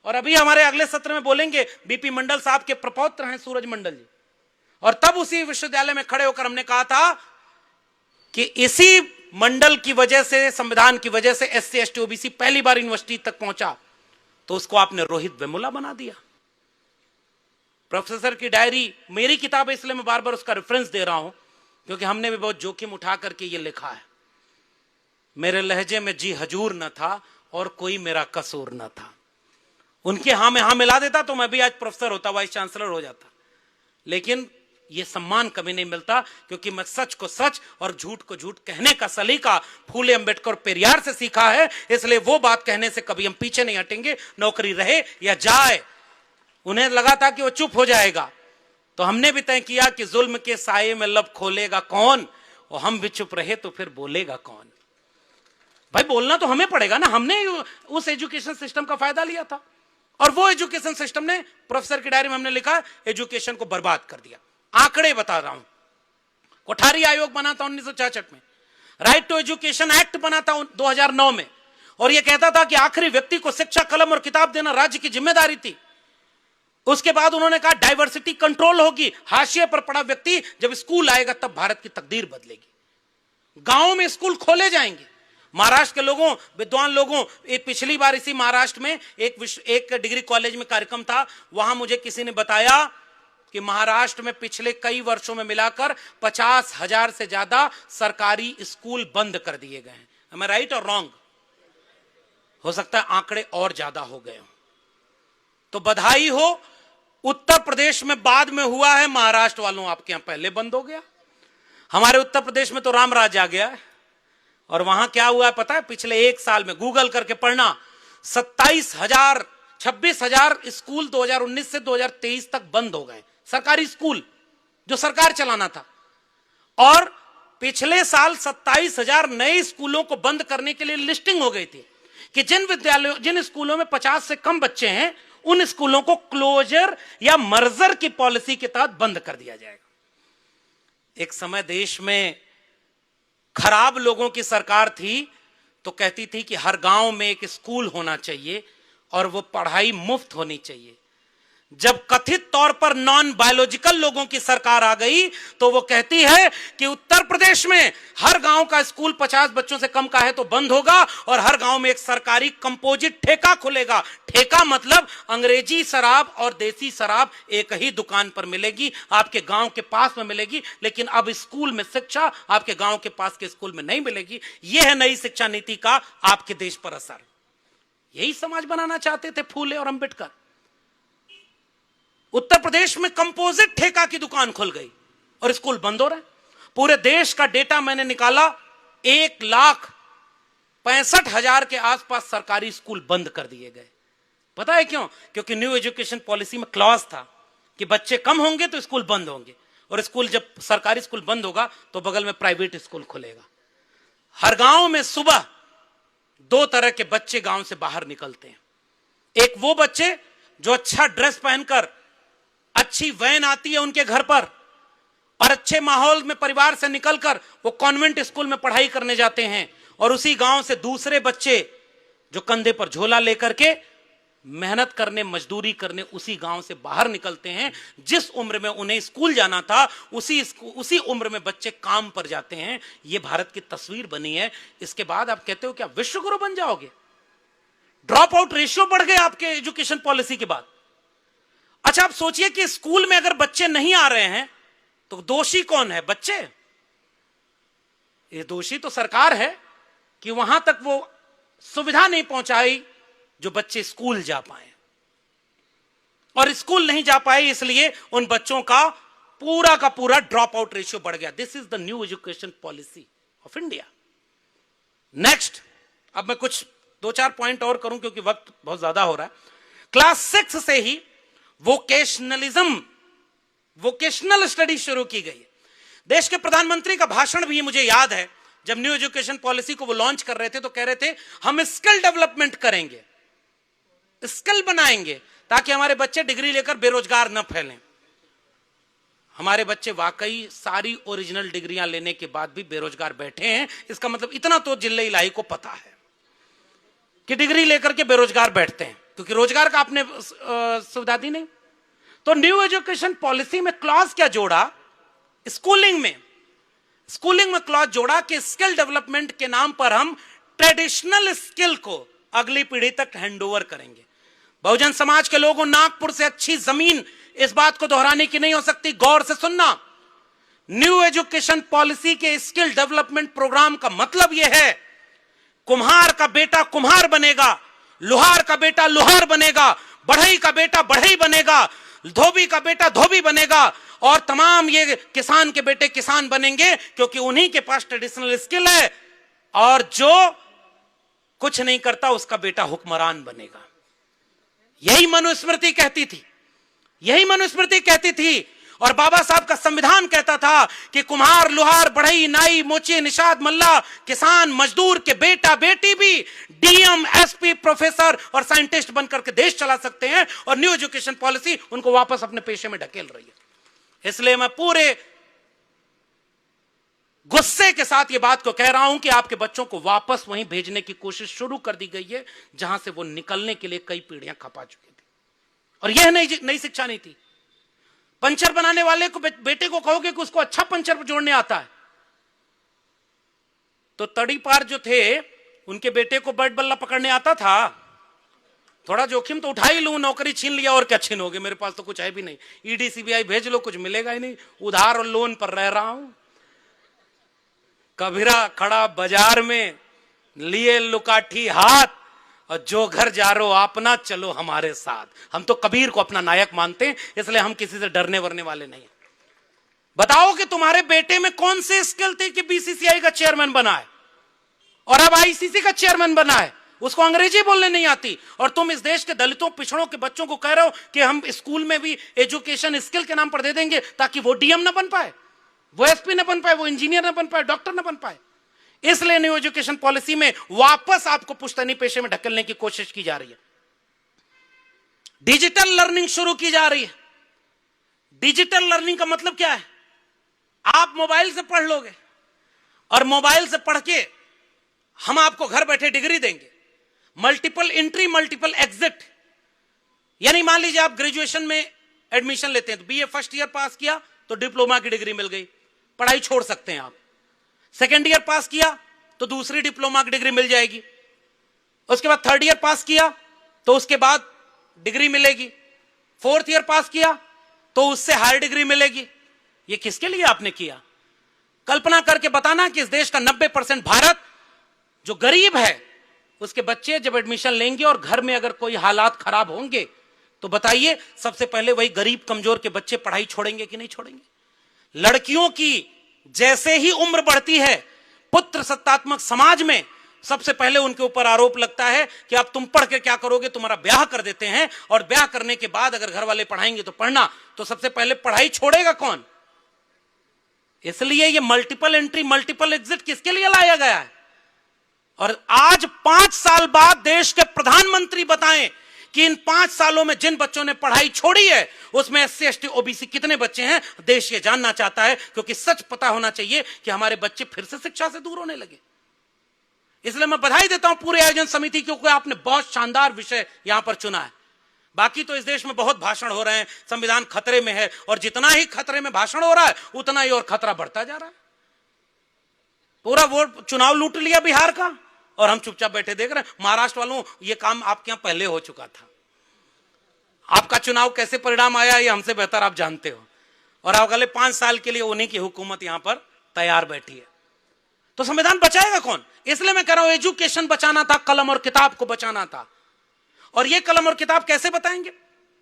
और अभी हमारे अगले सत्र में बोलेंगे बीपी मंडल साहब के प्रपौत्र हैं सूरज मंडल जी, और तब उसी विश्वविद्यालय में खड़े होकर हमने कहा था कि इसी मंडल की वजह से, संविधान की वजह से SC, ST, OBC पहली बार यूनिवर्सिटी तक पहुंचा, तो उसको आपने रोहित वेमुला बना दिया। प्रोफेसर की डायरी मेरी किताब है, इसलिए मैं बार बार उसका रेफरेंस दे रहा हूं, क्योंकि हमने भी बहुत जोखिम उठा करके ये लिखा है। मेरे लहजे में जी हजूर न था और कोई मेरा कसूर न था। उनके हां में हां मिला देता तो मैं भी आज प्रोफेसर होता, वाइस चांसलर हो जाता। लेकिन यह सम्मान कभी नहीं मिलता, क्योंकि मैं सच को सच और झूठ को झूठ कहने का सलीका फूले अंबेडकर पेरियार से सीखा है। इसलिए वो बात कहने से कभी हम पीछे नहीं हटेंगे, नौकरी रहे या जाए। उन्हें लगा था कि वो चुप हो जाएगा, तो हमने भी तय किया कि जुल्म के साये में लब खोलेगा कौन, और हम भी चुप रहे तो फिर बोलेगा कौन। भाई बोलना तो हमें पड़ेगा ना, हमने उस एजुकेशन सिस्टम का फायदा लिया था, और वो एजुकेशन सिस्टम ने, प्रोफेसर की डायरी में हमने लिखा, एजुकेशन को बर्बाद कर दिया। आंकड़े बता रहा हूं, कोठारी आयोग बना था 1966 में, राइट टू एजुकेशन एक्ट बना था 2009 में, और यह कहता था कि आखिरी व्यक्ति को शिक्षा, कलम और किताब देना राज्य की जिम्मेदारी थी। उसके बाद उन्होंने कहा डाइवर्सिटी कंट्रोल होगी, हाशिए पर पड़ा व्यक्ति जब स्कूल आएगा तब भारत की तकदीर बदलेगी। गांवों में स्कूल खोले जाएंगे। महाराष्ट्र के लोगों, विद्वान लोगों, पिछली बार इसी महाराष्ट्र में एक डिग्री कॉलेज में कार्यक्रम था, वहां मुझे किसी ने बताया कि महाराष्ट्र में पिछले कई वर्षों में मिलाकर 50,000 से ज्यादा सरकारी स्कूल बंद कर दिए गए हैं। Am I right और रॉन्ग? हो सकता है आंकड़े और ज्यादा हो गए हो। तो बधाई हो, उत्तर प्रदेश में बाद में हुआ है, महाराष्ट्र वालों आपके यहां पहले बंद हो गया। हमारे उत्तर प्रदेश में तो राम राज आ गया है। और वहां क्या हुआ है पता है? पिछले एक साल में गूगल करके पढ़ना, 26,000 स्कूल 2019 से 2023 तक बंद हो गए, सरकारी स्कूल जो सरकार चलाना था। और पिछले साल 27,000 नए स्कूलों को बंद करने के लिए लिस्टिंग हो गई थी कि जिन स्कूलों में 50 से कम बच्चे हैं उन स्कूलों को क्लोजर या मर्जर की पॉलिसी के तहत बंद कर दिया जाएगा। एक समय देश में खराब लोगों की सरकार थी तो कहती थी कि हर गांव में एक स्कूल होना चाहिए और वो पढ़ाई मुफ्त होनी चाहिए। जब कथित तौर पर नॉन बायोलॉजिकल लोगों की सरकार आ गई तो वो कहती है कि उत्तर प्रदेश में हर गांव का स्कूल 50 बच्चों से कम का है तो बंद होगा और हर गांव में एक सरकारी कंपोजिट ठेका खुलेगा। ठेका मतलब अंग्रेजी शराब और देसी शराब एक ही दुकान पर मिलेगी, आपके गांव के पास में मिलेगी, लेकिन अब स्कूल में शिक्षा आपके गांव के पास के स्कूल में नहीं मिलेगी। यह है नई शिक्षा नीति का आपके देश पर असर। यही समाज बनाना चाहते थे फूले और अंबेडकर। उत्तर प्रदेश में कंपोजिट ठेका की दुकान खुल गई और स्कूल बंद हो रहे हैं। पूरे देश का डेटा मैंने निकाला, 1,65,000 के आसपास सरकारी स्कूल बंद कर दिए गए। पता है क्यों? क्योंकि न्यू एजुकेशन पॉलिसी में क्लॉज था कि बच्चे कम होंगे तो स्कूल बंद होंगे, और स्कूल जब सरकारी स्कूल बंद होगा तो बगल में प्राइवेट स्कूल खुलेगा। हर गांव में सुबह 2 तरह के बच्चे गांव से बाहर निकलते हैं। एक वो बच्चे जो अच्छा ड्रेस पहनकर, अच्छी वैन आती है उनके घर पर और अच्छे माहौल में परिवार से निकलकर वो कॉन्वेंट स्कूल में पढ़ाई करने जाते हैं, और उसी गांव से दूसरे बच्चे जो कंधे पर झोला लेकर के मेहनत करने, मजदूरी करने उसी गांव से बाहर निकलते हैं। जिस उम्र में उन्हें स्कूल जाना था उसी उम्र में बच्चे काम पर जाते हैं। यह भारत की तस्वीर बनी है। इसके बाद आप कहते हो क्या विश्वगुरु बन जाओगे? ड्रॉप आउट रेशियो बढ़ गए आपके एजुकेशन पॉलिसी के बाद। अच्छा, आप सोचिए कि स्कूल में अगर बच्चे नहीं आ रहे हैं तो दोषी कौन है? बच्चे? ये दोषी तो सरकार है कि वहां तक वो सुविधा नहीं पहुंचाई जो बच्चे स्कूल जा पाए, और स्कूल नहीं जा पाए इसलिए उन बच्चों का पूरा ड्रॉप आउट रेशियो बढ़ गया। This is the new education policy of India. Next, अब मैं कुछ 2-4 पॉइंट और करूं क्योंकि वक्त बहुत ज्यादा हो रहा है। क्लास 6 से ही वोकेशनल स्टडी शुरू की गई है। देश के प्रधानमंत्री का भाषण भी मुझे याद है, जब न्यू एजुकेशन पॉलिसी को वो लॉन्च कर रहे थे तो कह रहे थे हम स्किल डेवलपमेंट करेंगे, स्किल बनाएंगे ताकि हमारे बच्चे डिग्री लेकर बेरोजगार न फैलें। हमारे बच्चे वाकई सारी ओरिजिनल डिग्रियां लेने के बाद भी बेरोजगार बैठे हैं। इसका मतलब इतना तो जिले इलाही को पता है कि डिग्री लेकर के बेरोजगार बैठते हैं क्योंकि रोजगार का आपने सुविधा दी नहीं। तो न्यू एजुकेशन पॉलिसी में क्लॉज क्या जोड़ा? स्कूलिंग में क्लॉज जोड़ा कि स्किल डेवलपमेंट के नाम पर हम ट्रेडिशनल स्किल को अगली पीढ़ी तक हैंडओवर करेंगे। बहुजन समाज के लोगों, नागपुर से अच्छी जमीन इस बात को दोहराने की नहीं हो सकती। गौर से सुनना, न्यू एजुकेशन पॉलिसी के स्किल डेवलपमेंट प्रोग्राम का मतलब यह है कुम्हार का बेटा कुम्हार बनेगा, लोहार का बेटा लोहार बनेगा, बढ़ई का बेटा बढ़ई बनेगा, धोबी का बेटा धोबी बनेगा, और तमाम ये किसान के बेटे किसान बनेंगे क्योंकि उन्हीं के पास ट्रेडिशनल स्किल है, और जो कुछ नहीं करता उसका बेटा हुक्मरान बनेगा। यही मनुस्मृति कहती थी और बाबा साहब का संविधान कहता था कि कुम्हार, लोहार, बढ़ई, नाई, मोची, निषाद, मल्ला, किसान, मजदूर के बेटा बेटी भी डीएम, एसपी, प्रोफेसर और साइंटिस्ट बनकर के देश चला सकते हैं, और न्यू एजुकेशन पॉलिसी उनको वापस अपने पेशे में ढकेल रही है। इसलिए मैं पूरे गुस्से के साथ ये बात को कह रहा हूं कि आपके बच्चों को वापस वहीं भेजने की कोशिश शुरू कर दी गई है जहां से वो निकलने के लिए कई पीढ़ियां खपा चुकी थी। और यह नई शिक्षा नहीं थी। पंचर बनाने वाले को बेटे को कहोगे कि उसको अच्छा पंचर जोड़ने आता है, तो तड़ी पार जो थे उनके बेटे को बैट बल्ला पकड़ने आता था। थोड़ा जोखिम तो उठा ही लूं, नौकरी छीन लिया और क्या छीनोगे, मेरे पास तो कुछ है भी नहीं, ईडी सीबीआई भेज लो, कुछ मिलेगा ही नहीं, उधार और लोन पर रह रहा हूं। कबीरा खड़ा बाजार में लिए लुकाठी हाथ, और जो घर जा रो अपना चलो हमारे साथ। हम तो कबीर को अपना नायक मानते हैं, इसलिए हम किसी से डरने वरने वाले नहीं। बताओ कि तुम्हारे बेटे में कौन से स्किल थे कि बीसीसीआई का चेयरमैन बना है और अब आईसीसी का चेयरमैन बना है, उसको अंग्रेजी बोलने नहीं आती, और तुम इस देश के दलितों पिछड़ों के बच्चों को कह रहे हो कि हम स्कूल में भी एजुकेशन स्किल के नाम पर दे देंगे ताकि वो डीएम ना बन पाए, वो एसपी ना बन पाए, वो इंजीनियर ना बन पाए, डॉक्टर ना बन पाए। इसलिए न्यू एजुकेशन पॉलिसी में वापस आपको पुश्तैनी पेशे में ढकेलने की कोशिश की जा रही है। डिजिटल लर्निंग शुरू की जा रही है। डिजिटल लर्निंग का मतलब क्या है? आप मोबाइल से पढ़ लोगे और मोबाइल से पढ़ के हम आपको घर बैठे डिग्री देंगे। मल्टीपल एंट्री मल्टीपल एग्जिट, यानी मान लीजिए आप ग्रेजुएशन में एडमिशन लेते हैं तो बीए फर्स्ट ईयर पास किया तो डिप्लोमा की डिग्री मिल गई, पढ़ाई छोड़ सकते हैं आप। सेकेंड ईयर पास किया तो दूसरी डिप्लोमा की डिग्री मिल जाएगी, उसके बाद थर्ड ईयर पास किया तो उसके बाद डिग्री मिलेगी, फोर्थ ईयर पास किया तो उससे हायर डिग्री मिलेगी। ये किसके लिए आपने किया? कल्पना करके बताना कि इस देश का 90% भारत जो गरीब है उसके बच्चे जब एडमिशन लेंगे और घर में अगर कोई हालात खराब होंगे तो बताइए सबसे पहले वही गरीब कमजोर के बच्चे पढ़ाई छोड़ेंगे कि नहीं छोड़ेंगे? लड़कियों की जैसे ही उम्र बढ़ती है पुत्र सत्तात्मक समाज में सबसे पहले उनके ऊपर आरोप लगता है कि अब तुम पढ़ के क्या करोगे, तुम्हारा ब्याह कर देते हैं, और ब्याह करने के बाद अगर घर वाले पढ़ाएंगे तो पढ़ना, तो सबसे पहले पढ़ाई छोड़ेगा कौन? इसलिए ये मल्टीपल एंट्री मल्टीपल एग्जिट किसके लिए लाया गया है? और आज 5 साल बाद देश के प्रधानमंत्री बताएं कि इन 5 सालों में जिन बच्चों ने पढ़ाई छोड़ी है उसमें SC ST OBC कितने बच्चे हैं, देश ये जानना चाहता है, क्योंकि सच पता होना चाहिए कि हमारे बच्चे फिर से शिक्षा से दूर होने लगे। इसलिए मैं बधाई देता हूं पूरे आयोजन समिति को, क्योंकि आपने बहुत शानदार विषय यहां पर चुना है। बाकी तो इस देश में बहुत भाषण हो रहे हैं, संविधान खतरे में है, और जितना ही खतरे में भाषण हो रहा है उतना ही और खतरा बढ़ता जा रहा है। पूरा वोट चुनाव लूट लिया बिहार का और हम चुपचाप बैठे देख रहे हैं। महाराष्ट्र वालों, ये काम आपके यहां पहले हो चुका था। आपका चुनाव कैसे परिणाम आया ये हमसे बेहतर आप जानते हो, और अगले 5 साल के लिए उन्हीं की हुकूमत यहां पर तैयार बैठी है। तो संविधान बचाएगा कौन? इसलिए मैं कह रहा हूं एजुकेशन बचाना था, कलम और किताब को बचाना था। और ये कलम और किताब कैसे बताएंगे?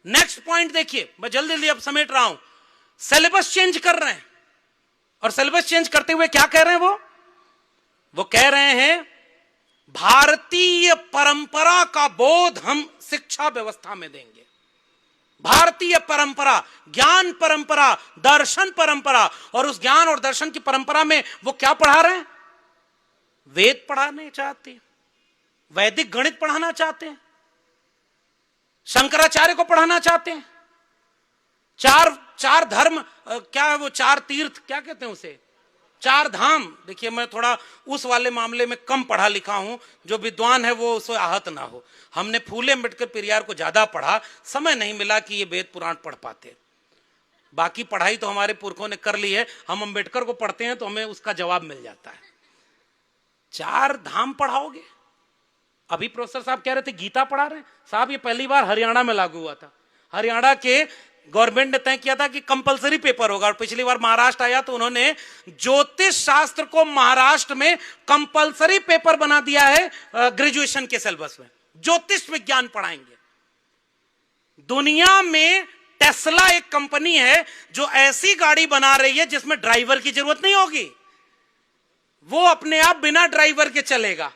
नेक्स्ट पॉइंट देखिए, मैं जल्दी जल्दी अब समेट रहा हूं। सिलेबस चेंज कर रहे हैं, और सिलेबस चेंज करते हुए क्या कह रहे हैं? वो कह रहे हैं भारतीय परंपरा का बोध हम शिक्षा व्यवस्था में देंगे। भारतीय परंपरा, ज्ञान परंपरा, दर्शन परंपरा, और उस ज्ञान और दर्शन की परंपरा में वो क्या पढ़ा रहे हैं? वेद पढ़ाने चाहते हैं, वैदिक गणित पढ़ाना चाहते हैं, शंकराचार्य को पढ़ाना चाहते हैं, चार धर्म, क्या है वो, 4 तीर्थ, क्या कहते हैं उसे, 4 धाम। देखिए मैं थोड़ा उस वाले मामले में कम पढ़ा लिखा हूं, जो विद्वान है वो उससे आहत ना हो। हमने फूले अम्बेडकर पेरियार को ज्यादा पढ़ा, समय नहीं मिला कि ये वेद पुराण पढ़ पाते। बाकी पढ़ाई तो हमारे पुरखों ने कर ली है, हम अम्बेडकर को पढ़ते हैं तो हमें उसका जवाब मिल जाता है। 4 धाम पढ़ाओगे? अभी प्रोफेसर साहब कह रहे थे गीता पढ़ा रहे हैं। साहब ये पहली बार हरियाणा में लागू हुआ था। हरियाणा के गवर्नमेंट ने तय किया था कि कंपलसरी पेपर होगा, और पिछली बार महाराष्ट्र आया तो उन्होंने ज्योतिष शास्त्र को महाराष्ट्र में कंपलसरी पेपर बना दिया है। ग्रेजुएशन के सिलेबस में ज्योतिष विज्ञान पढ़ाएंगे। दुनिया में टेस्ला एक कंपनी है जो ऐसी गाड़ी बना रही है जिसमें ड्राइवर की जरूरत नहीं होगी, वो अपने आप बिना ड्राइवर के चलेगा।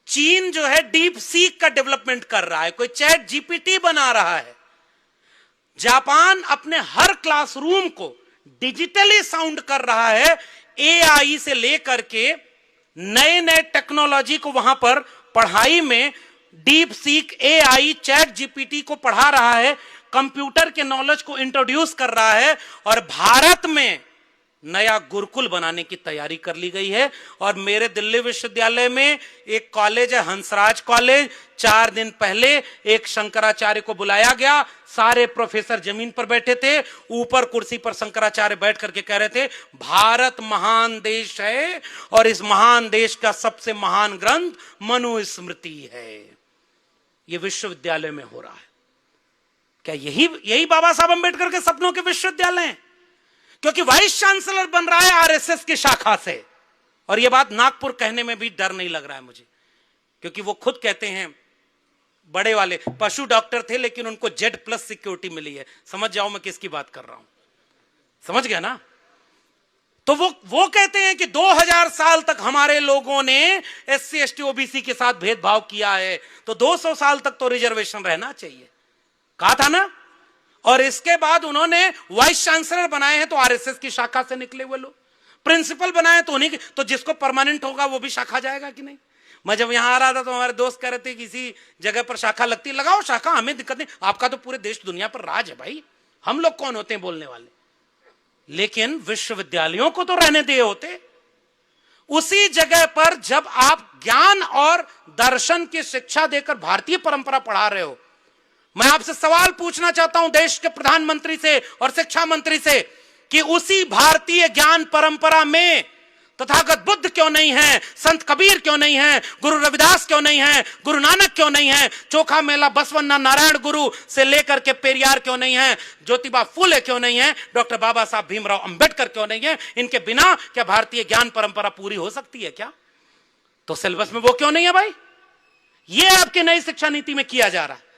चीन जो है डीप सीक का डेवलपमेंट कर रहा है, कोई चैट जीपीटी बना रहा है। जापान अपने हर क्लासरूम को डिजिटली साउंड कर रहा है, एआई से लेकर के नए नए टेक्नोलॉजी को वहां पर पढ़ाई में deep seek, AI, chat GPT को पढ़ा रहा है, कंप्यूटर के नॉलेज को इंट्रोड्यूस कर रहा है। और भारत में नया गुरुकुल बनाने की तैयारी कर ली गई है। और मेरे दिल्ली विश्वविद्यालय में एक कॉलेज है, हंसराज कॉलेज, 4 दिन पहले एक शंकराचार्य को बुलाया गया। सारे प्रोफेसर जमीन पर बैठे थे, ऊपर कुर्सी पर शंकराचार्य बैठ करके कह रहे थे, भारत महान देश है और इस महान देश का सबसे महान ग्रंथ मनुस्मृति है। यह विश्वविद्यालय में हो रहा है। क्या यही बाबा साहब अंबेडकर के सपनों के विश्वविद्यालय हैं? क्योंकि वाइस चांसलर बन रहा है आरएसएस की शाखा से। और यह बात नागपुर कहने में भी डर नहीं लग रहा है मुझे, क्योंकि वो खुद कहते हैं, बड़े वाले पशु डॉक्टर थे लेकिन उनको Z+ सिक्योरिटी मिली है। समझ जाओ मैं किसकी बात कर रहा हूं, समझ गया ना? तो वो कहते हैं कि 2000 साल तक हमारे लोगों ने SC ST OBC के साथ भेदभाव किया है, तो 200 साल तक तो रिजर्वेशन रहना चाहिए, कहा था ना। और इसके बाद उन्होंने वाइस चांसलर बनाए हैं तो आरएसएस की शाखा से निकले हुए लोग, प्रिंसिपल बनाए तो उन्हीं, तो जिसको परमानेंट होगा वो भी शाखा जाएगा कि नहीं? मैं जब यहां आ रहा था तो हमारे दोस्त कह रहे थे किसी जगह पर शाखा लगती, लगाओ शाखा, हमें दिक्कत नहीं, आपका तो पूरे देश दुनिया पर राज है भाई, हम लोग कौन होते हैं बोलने वाले? लेकिन विश्वविद्यालयों को तो रहने दिए होते। उसी जगह पर जब आप ज्ञान और दर्शन की शिक्षा देकर भारतीय परंपरा पढ़ा रहे हो, मैं आपसे सवाल पूछना चाहता हूं देश के प्रधानमंत्री से और शिक्षा मंत्री से कि उसी भारतीय ज्ञान परंपरा में तथागत बुद्ध क्यों नहीं है, संत कबीर क्यों नहीं है, गुरु रविदास क्यों नहीं है, गुरु नानक क्यों नहीं है, चोखा मेला बसवन्ना नारायण गुरु से लेकर के पेरियार क्यों नहीं है, ज्योतिबा फूले क्यों नहीं है, डॉक्टर बाबा साहब भीमराव अंबेडकर क्यों नहीं है? इनके बिना क्या भारतीय ज्ञान परंपरा पूरी हो सकती है क्या? तो सिलेबस में वो क्यों नहीं है भाई? ये आपकी नई शिक्षा नीति में किया जा रहा है।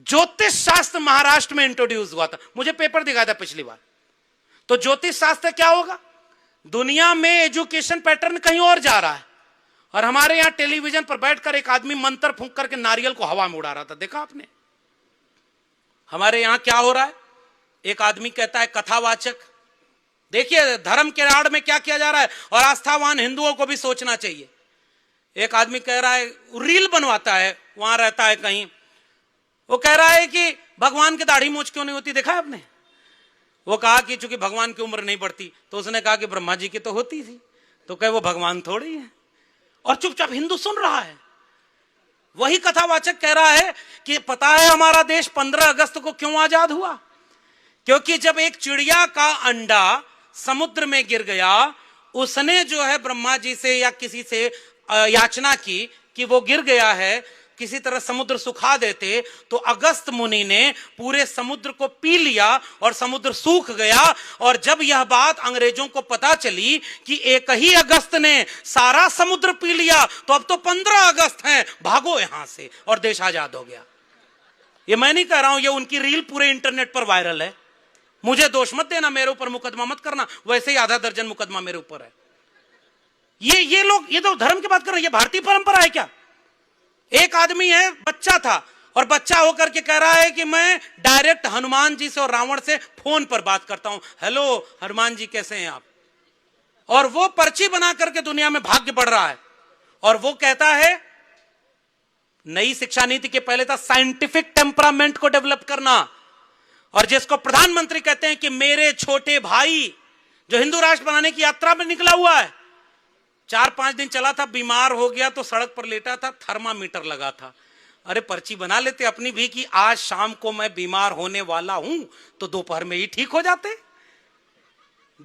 ज्योतिष शास्त्र महाराष्ट्र में इंट्रोड्यूस हुआ था, मुझे पेपर दिखाया था पिछली बार। तो ज्योतिष शास्त्र क्या होगा? दुनिया में एजुकेशन पैटर्न कहीं और जा रहा है, और हमारे यहां टेलीविजन पर बैठकर एक आदमी मंत्र फूंक करके नारियल को हवा में उड़ा रहा था, देखा आपने? हमारे यहां क्या हो रहा है? एक आदमी कहता है कथावाचक। देखिए धर्म के आड़ में क्या किया जा रहा है, और आस्थावान हिंदुओं को भी सोचना चाहिए। एक आदमी कह रहा है, रील बनवाता है, वहां रहता है कहीं, वो कह रहा है कि भगवान की दाढ़ी मूंछ क्यों नहीं होती, देखा है आपने? वो कहा कि चूंकि भगवान की उम्र नहीं बढ़ती, तो उसने कहा कि ब्रह्मा जी की तो होती थी, तो कहे वो भगवान थोड़ी है, और चुपचाप हिंदू सुन रहा है। वही कथावाचक कह रहा है कि पता है हमारा देश 15 अगस्त को क्यों आजाद हुआ? क्योंकि जब एक चिड़िया का अंडा समुद्र में गिर गया, उसने जो है ब्रह्मा जी से या किसी से याचना की कि वो गिर गया है, किसी तरह समुद्र सुखा देते, तो अगस्त मुनि ने पूरे समुद्र को पी लिया और समुद्र सूख गया। और जब यह बात अंग्रेजों को पता चली कि एक ही अगस्त ने सारा समुद्र पी लिया, तो अब तो 15 अगस्त हैं, भागो यहां से, और देश आजाद हो गया। ये मैं नहीं कह रहा हूं, ये उनकी रील पूरे इंटरनेट पर वायरल है। मुझे दोष मत देना, मेरे ऊपर मुकदमा मत करना, वैसे ही आधा दर्जन मुकदमा मेरे ऊपर है। ये लोग ये तो धर्म की बात कर रहे हैं, ये भारतीय परंपरा है क्या? एक आदमी है, बच्चा था, और बच्चा होकर के कह रहा है कि मैं डायरेक्ट हनुमान जी से और रावण से फोन पर बात करता हूं, हेलो हनुमान जी कैसे हैं आप? और वो पर्ची बना करके दुनिया में भाग्य बढ़ रहा है। और वो कहता है, नई शिक्षा नीति के पहले था साइंटिफिक टेम्परामेंट को डेवलप करना, और जिसको प्रधानमंत्री कहते हैं कि मेरे छोटे भाई जो हिंदू राष्ट्र बनाने की यात्रा में निकला हुआ है, 4-5 दिन चला था, बीमार हो गया तो सड़क पर लेटा था, थर्मामीटर लगा था। अरे पर्ची बना लेते अपनी भी कि आज शाम को मैं बीमार होने वाला हूं, तो दोपहर में ही ठीक हो जाते।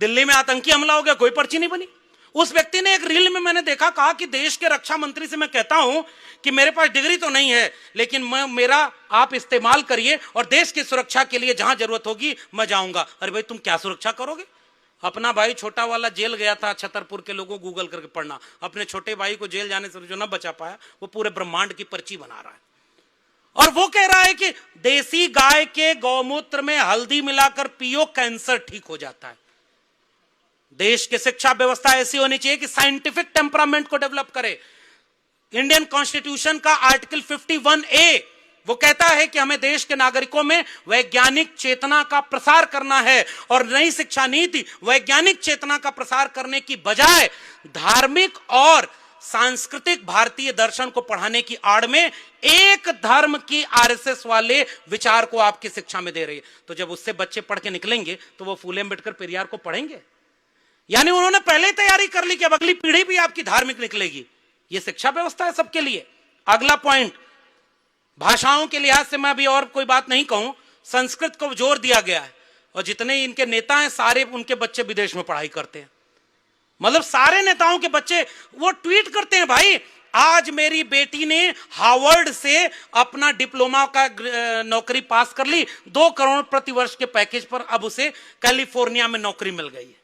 दिल्ली में आतंकी हमला हो गया, कोई पर्ची नहीं बनी। उस व्यक्ति ने एक रील में मैंने देखा, कहा कि देश के रक्षा मंत्री से मैं कहता हूं कि मेरे पास डिग्री तो नहीं है, लेकिन मेरा आप इस्तेमाल करिए, और देश की सुरक्षा के लिए जहां जरूरत होगी मैं जाऊंगा। अरे भाई तुम क्या सुरक्षा करोगे? अपना भाई छोटा वाला जेल गया था, छतरपुर के लोगों गूगल करके पढ़ना, अपने छोटे भाई को जेल जाने से जो न बचा पाया, वो पूरे ब्रह्मांड की पर्ची बना रहा है। और वो कह रहा है कि देसी गाय के गौमूत्र में हल्दी मिलाकर पियो, कैंसर ठीक हो जाता है। देश की शिक्षा व्यवस्था ऐसी होनी चाहिए कि साइंटिफिक टेम्परामेंट को डेवलप करे। इंडियन कॉन्स्टिट्यूशन का आर्टिकल 51A वो कहता है कि हमें देश के नागरिकों में वैज्ञानिक चेतना का प्रसार करना है, और नई शिक्षा नीति वैज्ञानिक चेतना का प्रसार करने की बजाय धार्मिक और सांस्कृतिक भारतीय दर्शन को पढ़ाने की आड़ में एक धर्म की आरएसएस वाले विचार को आपकी शिक्षा में दे रही है। तो जब उससे बच्चे पढ़ के निकलेंगे तो वो फूले अम्बेडकर पेरियार को पढ़ेंगे? यानी उन्होंने पहले तैयारी कर ली कि अब अगली पीढ़ी भी आपकी धार्मिक निकलेगी। यह शिक्षा व्यवस्था है सबके लिए। अगला पॉइंट, भाषाओं के लिहाज से मैं अभी और कोई बात नहीं कहूं, संस्कृत को जोर दिया गया है और जितने इनके नेता हैं सारे उनके बच्चे विदेश में पढ़ाई करते हैं। मतलब सारे नेताओं के बच्चे वो ट्वीट करते हैं, भाई आज मेरी बेटी ने हार्वर्ड से अपना डिप्लोमा का नौकरी पास कर ली, 2 करोड़ प्रति वर्ष के पैकेज पर अब उसे कैलिफोर्निया में नौकरी मिल गई है।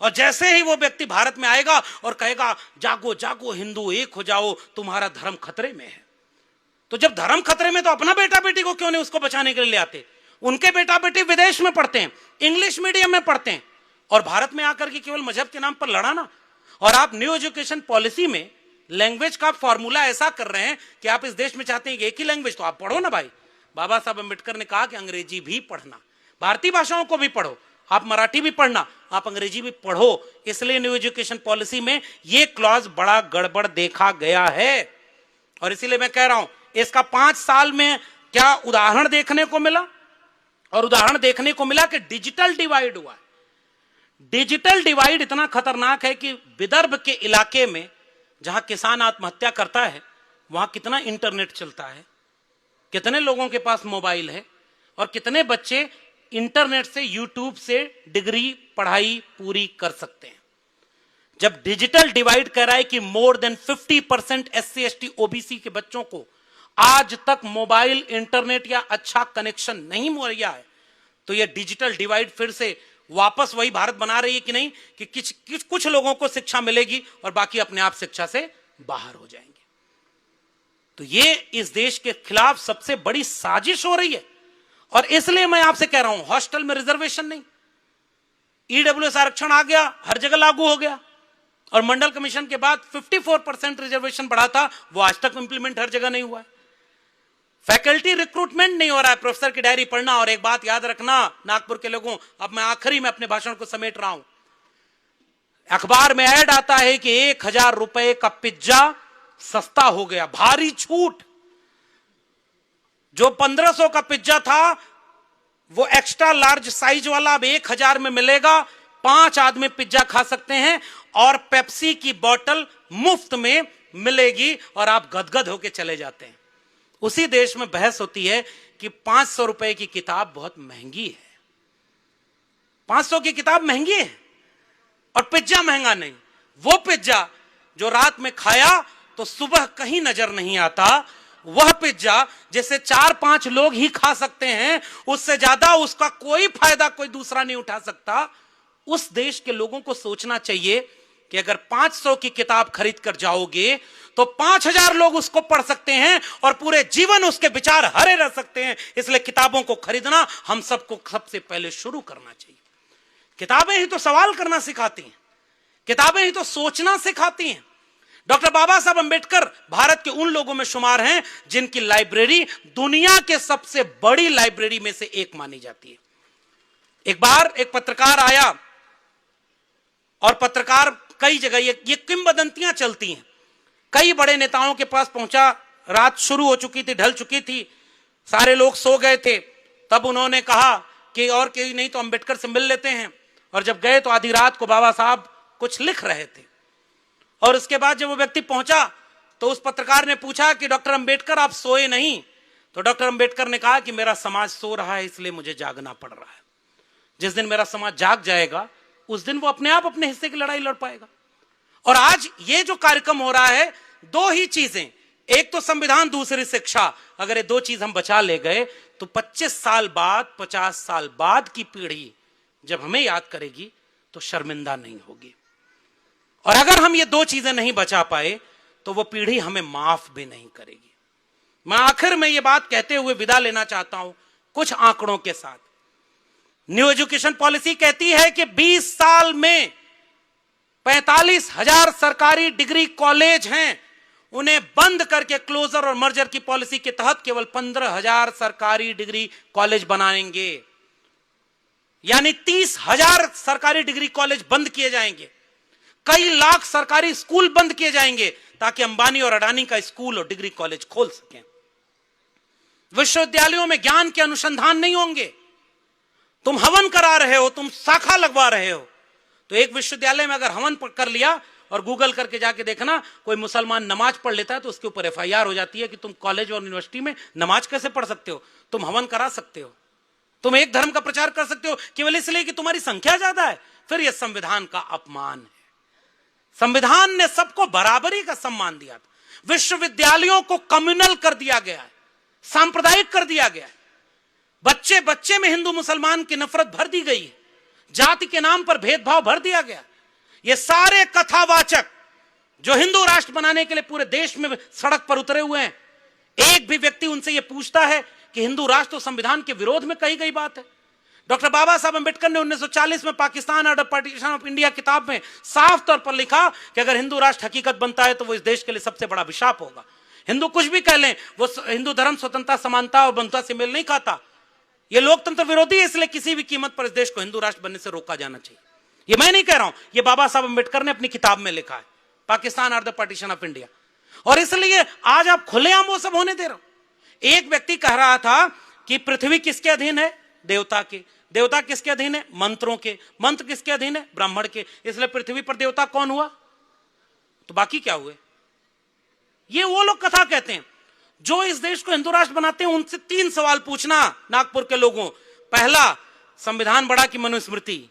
और जैसे ही वो व्यक्ति भारत में आएगा और कहेगा जागो जागो हिंदू एक हो जाओ, तुम्हारा धर्म खतरे में है। तो जब धर्म खतरे में तो अपना बेटा बेटी को क्यों नहीं उसको बचाने के लिए ले आते? उनके बेटा बेटी विदेश में पढ़ते हैं, इंग्लिश मीडियम में पढ़ते हैं, और भारत में आकर के केवल मजहब के नाम पर लड़ाना। और आप न्यू एजुकेशन पॉलिसी में लैंग्वेज का फॉर्मूला ऐसा कर रहे हैं कि आप इस देश में चाहते हैं कि एक ही लैंग्वेज, तो आप पढ़ो ना भाई। बाबा साहब अंबेडकर ने कहा कि अंग्रेजी भी पढ़ना, भारतीय भाषाओं को भी पढ़ो, आप मराठी भी पढ़ना, आप अंग्रेजी भी पढ़ो। इसलिए न्यू एजुकेशन पॉलिसी में यह क्लॉज बड़ा गड़बड़ देखा गया है। और इसीलिए मैं कह रहा हूं, इसका 5 साल में क्या उदाहरण देखने को मिला? और उदाहरण देखने को मिला कि डिजिटल डिवाइड हुआ है। डिजिटल डिवाइड इतना खतरनाक है कि विदर्भ के इलाके में जहां किसान आत्महत्या करता है, वहां कितना इंटरनेट चलता है, कितने लोगों के पास मोबाइल है, और कितने बच्चे इंटरनेट से यूट्यूब से डिग्री पढ़ाई पूरी कर सकते हैं। जब डिजिटल डिवाइड कह रहा है कि more than 50% SC ST OBC के बच्चों को आज तक मोबाइल इंटरनेट या अच्छा कनेक्शन नहीं मुहैया है, तो यह डिजिटल डिवाइड फिर से वापस वही भारत बना रही है कि नहीं कि कुछ लोगों को शिक्षा मिलेगी और बाकी अपने आप शिक्षा से बाहर हो जाएंगे। तो यह इस देश के खिलाफ सबसे बड़ी साजिश हो रही है। और इसलिए मैं आपसे कह रहा हूं, हॉस्टल में रिजर्वेशन नहीं, EWS आरक्षण आ गया, हर जगह लागू हो गया। और मंडल कमीशन के बाद 54% रिजर्वेशन बढ़ा था, वो आज तक इंप्लीमेंट हर जगह नहीं हुआ है। फैकल्टी रिक्रूटमेंट नहीं हो रहा है, प्रोफेसर की डायरी पढ़ना। और एक बात याद रखना नागपुर के लोगों, अब मैं आखिरी में अपने भाषण को समेट रहा हूं, अखबार में ऐड आता है कि 1000 रुपए का पिज्जा सस्ता हो गया, भारी छूट। जो 1500 का पिज्जा था वो एक्स्ट्रा लार्ज साइज वाला अब 1000 में मिलेगा। 5 आदमी पिज्जा खा सकते हैं और पेप्सी की बोतल मुफ्त में मिलेगी और आप गदगद होके चले जाते हैं। उसी देश में बहस होती है कि 500 रुपए की किताब बहुत महंगी है। 500 की किताब महंगी है और पिज्जा महंगा नहीं। वो पिज्जा जो रात में खाया तो सुबह कहीं नजर नहीं आता, वह पिज्जा जिसे 4-5 लोग ही खा सकते हैं, उससे ज्यादा उसका कोई फायदा कोई दूसरा नहीं उठा सकता। उस देश के लोगों को सोचना चाहिए कि अगर 500 की किताब खरीद कर जाओगे तो 5000 लोग उसको पढ़ सकते हैं और पूरे जीवन उसके विचार हरे रह सकते हैं। इसलिए किताबों को खरीदना हम सबको सबसे पहले शुरू करना चाहिए। किताबें ही तो सवाल करना सिखाती हैं, किताबें ही तो सोचना सिखाती हैं। डॉक्टर बाबा साहब अंबेडकर भारत के उन लोगों में शुमार हैं जिनकी लाइब्रेरी दुनिया के सबसे बड़ी लाइब्रेरी में से एक मानी जाती है। एक बार एक पत्रकार आया और पत्रकार कई जगह ये किंवदंतियां चलती हैं, कई बड़े नेताओं के पास पहुंचा। रात शुरू हो चुकी थी, ढल चुकी थी, सारे लोग सो गए थे। तब उन्होंने कहा कि और कोई नहीं तो अंबेडकर से मिल लेते हैं। और जब गए तो आधी रात को बाबा साहब कुछ लिख रहे थे। और उसके बाद जब वो व्यक्ति पहुंचा तो उस पत्रकार ने पूछा कि डॉक्टर अंबेडकर आप सोए नहीं? तो डॉक्टर अंबेडकर ने कहा कि मेरा समाज सो रहा है इसलिए मुझे जागना पड़ रहा है। जिस दिन मेरा समाज जाग जाएगा उस दिन वो अपने आप अपने हिस्से की लड़ाई लड़ पाएगा। और आज ये जो कार्यक्रम हो रहा है, 2 ही चीजें, एक तो संविधान, दूसरी शिक्षा। अगर ये 2 चीज हम बचा ले गए तो 25 साल बाद, 50 साल बाद की पीढ़ी जब हमें याद करेगी तो शर्मिंदा नहीं होगी। और अगर हम ये 2 चीजें नहीं बचा पाए तो वो पीढ़ी हमें माफ भी नहीं करेगी। मैं आखिर में ये बात कहते हुए विदा लेना चाहता हूं कुछ आंकड़ों के साथ। न्यू एजुकेशन पॉलिसी कहती है कि 20 साल में 45,000 सरकारी डिग्री कॉलेज हैं, उन्हें बंद करके क्लोजर और मर्जर की पॉलिसी के तहत केवल 15,000 सरकारी डिग्री कॉलेज बनाएंगे। यानी 30,000 सरकारी डिग्री कॉलेज बंद किए जाएंगे। कई लाख सरकारी स्कूल बंद किए जाएंगे ताकि अंबानी और अडानी का स्कूल और डिग्री कॉलेज खोल सकें। विश्वविद्यालयों में ज्ञान के अनुसंधान नहीं होंगे। तुम हवन करा रहे हो, तुम शाखा लगवा रहे हो, तो एक विश्वविद्यालय में अगर हवन कर लिया और गूगल करके जाके देखना, कोई मुसलमान नमाज पढ़ लेता है तो उसके ऊपर FIR हो जाती है कि तुम कॉलेज और यूनिवर्सिटी में नमाज कैसे पढ़ सकते हो, तुम हवन करा सकते हो, तुम एक धर्म का प्रचार कर सकते हो केवल इसलिए कि तुम्हारी संख्या ज्यादा है। फिर यह संविधान का अपमान है। संविधान ने सबको बराबरी का सम्मान दिया था। विश्वविद्यालयों को कम्युनल कर दिया गया है, सांप्रदायिक कर दिया गया है। बच्चे बच्चे में हिंदू मुसलमान की नफरत भर दी गई है, जाति के नाम पर भेदभाव भर दिया गया। ये सारे कथावाचक जो हिंदू राष्ट्र बनाने के लिए पूरे देश में सड़क पर उतरे हुए हैं, एक भी व्यक्ति उनसे यह पूछता है कि हिंदू राष्ट्र तो संविधान के विरोध में कही गई बात है। डॉक्टर बाबा साहब अंबेडकर ने 1940 में Pakistan under partition of India किताब में साफ तौर पर लिखा कि अगर हिंदू राष्ट्र हकीकत बनता है तो वो इस देश के लिए सबसे बड़ा अभिशाप होगा। हिंदू कुछ भी कह लें, वो हिंदू धर्म स्वतंत्रता, समानता और बंधुता से मेल नहीं खाता। ये लोकतंत्र विरोधी है, इसलिए किसी भी कीमत पर इस देश को हिंदू राष्ट्र बनने से रोका जाना चाहिए। ये मैं नहीं कह रहा हूं, ये बाबा साहब अंबेडकर ने अपनी किताब में लिखा है, Pakistan are the partition of India. और इसलिए आज आप खुलेआम वो सब होने दे रहे हो। एक व्यक्ति कह रहा था कि पृथ्वी किसके अधीन है? देवता के। देवता किसके अधीन है? मंत्रों के। मंत्र किसके अधीन है? ब्राह्मण के। इसलिए पृथ्वी पर देवता कौन हुआ? तो बाकी क्या हुए? ये वो लोग कथा कहते हैं जो इस देश को हिंदू राष्ट्र बनाते हैं। उनसे 3 सवाल पूछना नागपुर के लोगों। पहला, संविधान बड़ा कि मनुस्मृति?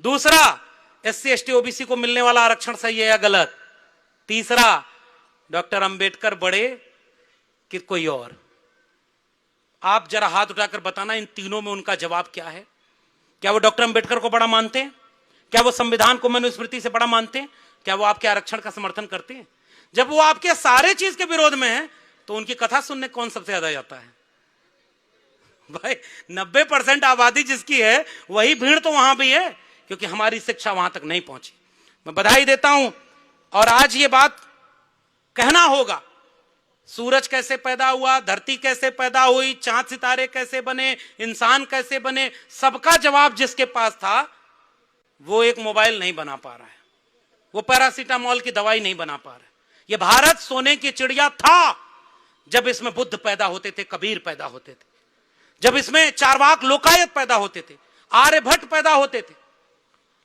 दूसरा, SC ST OBC को मिलने वाला आरक्षण सही है या गलत? तीसरा, डॉक्टर अंबेडकर बड़े कि कोई और? आप जरा हाथ उठाकर बताना इन तीनों में उनका जवाब क्या है। क्या वो डॉक्टर अंबेडकर को बड़ा मानते हैं? क्या वो संविधान को मनुस्मृति से बड़ा मानते हैं? क्या वो आपके आरक्षण का समर्थन करते हैं? जब वो आपके सारे चीज के विरोध में है तो उनकी कथा सुनने कौन सबसे ज्यादा जाता है? भाई 90% आबादी जिसकी है वही भीड़ तो वहां भी है, क्योंकि हमारी शिक्षा वहां तक नहीं पहुंची। मैं बधाई देता हूं। और आज ये बात कहना होगा, सूरज कैसे पैदा हुआ, धरती कैसे पैदा हुई, चांद सितारे कैसे बने, इंसान कैसे बने, सबका जवाब जिसके पास था वो एक मोबाइल नहीं बना पा रहा है, वो पैरासीटामोल की दवाई नहीं बना पा रहा है। ये भारत सोने की चिड़िया था जब इसमें बुद्ध पैदा होते थे, कबीर पैदा होते थे, जब इसमें चारवाक लोकायत पैदा होते थे, आर्यभट्ट पैदा होते थे।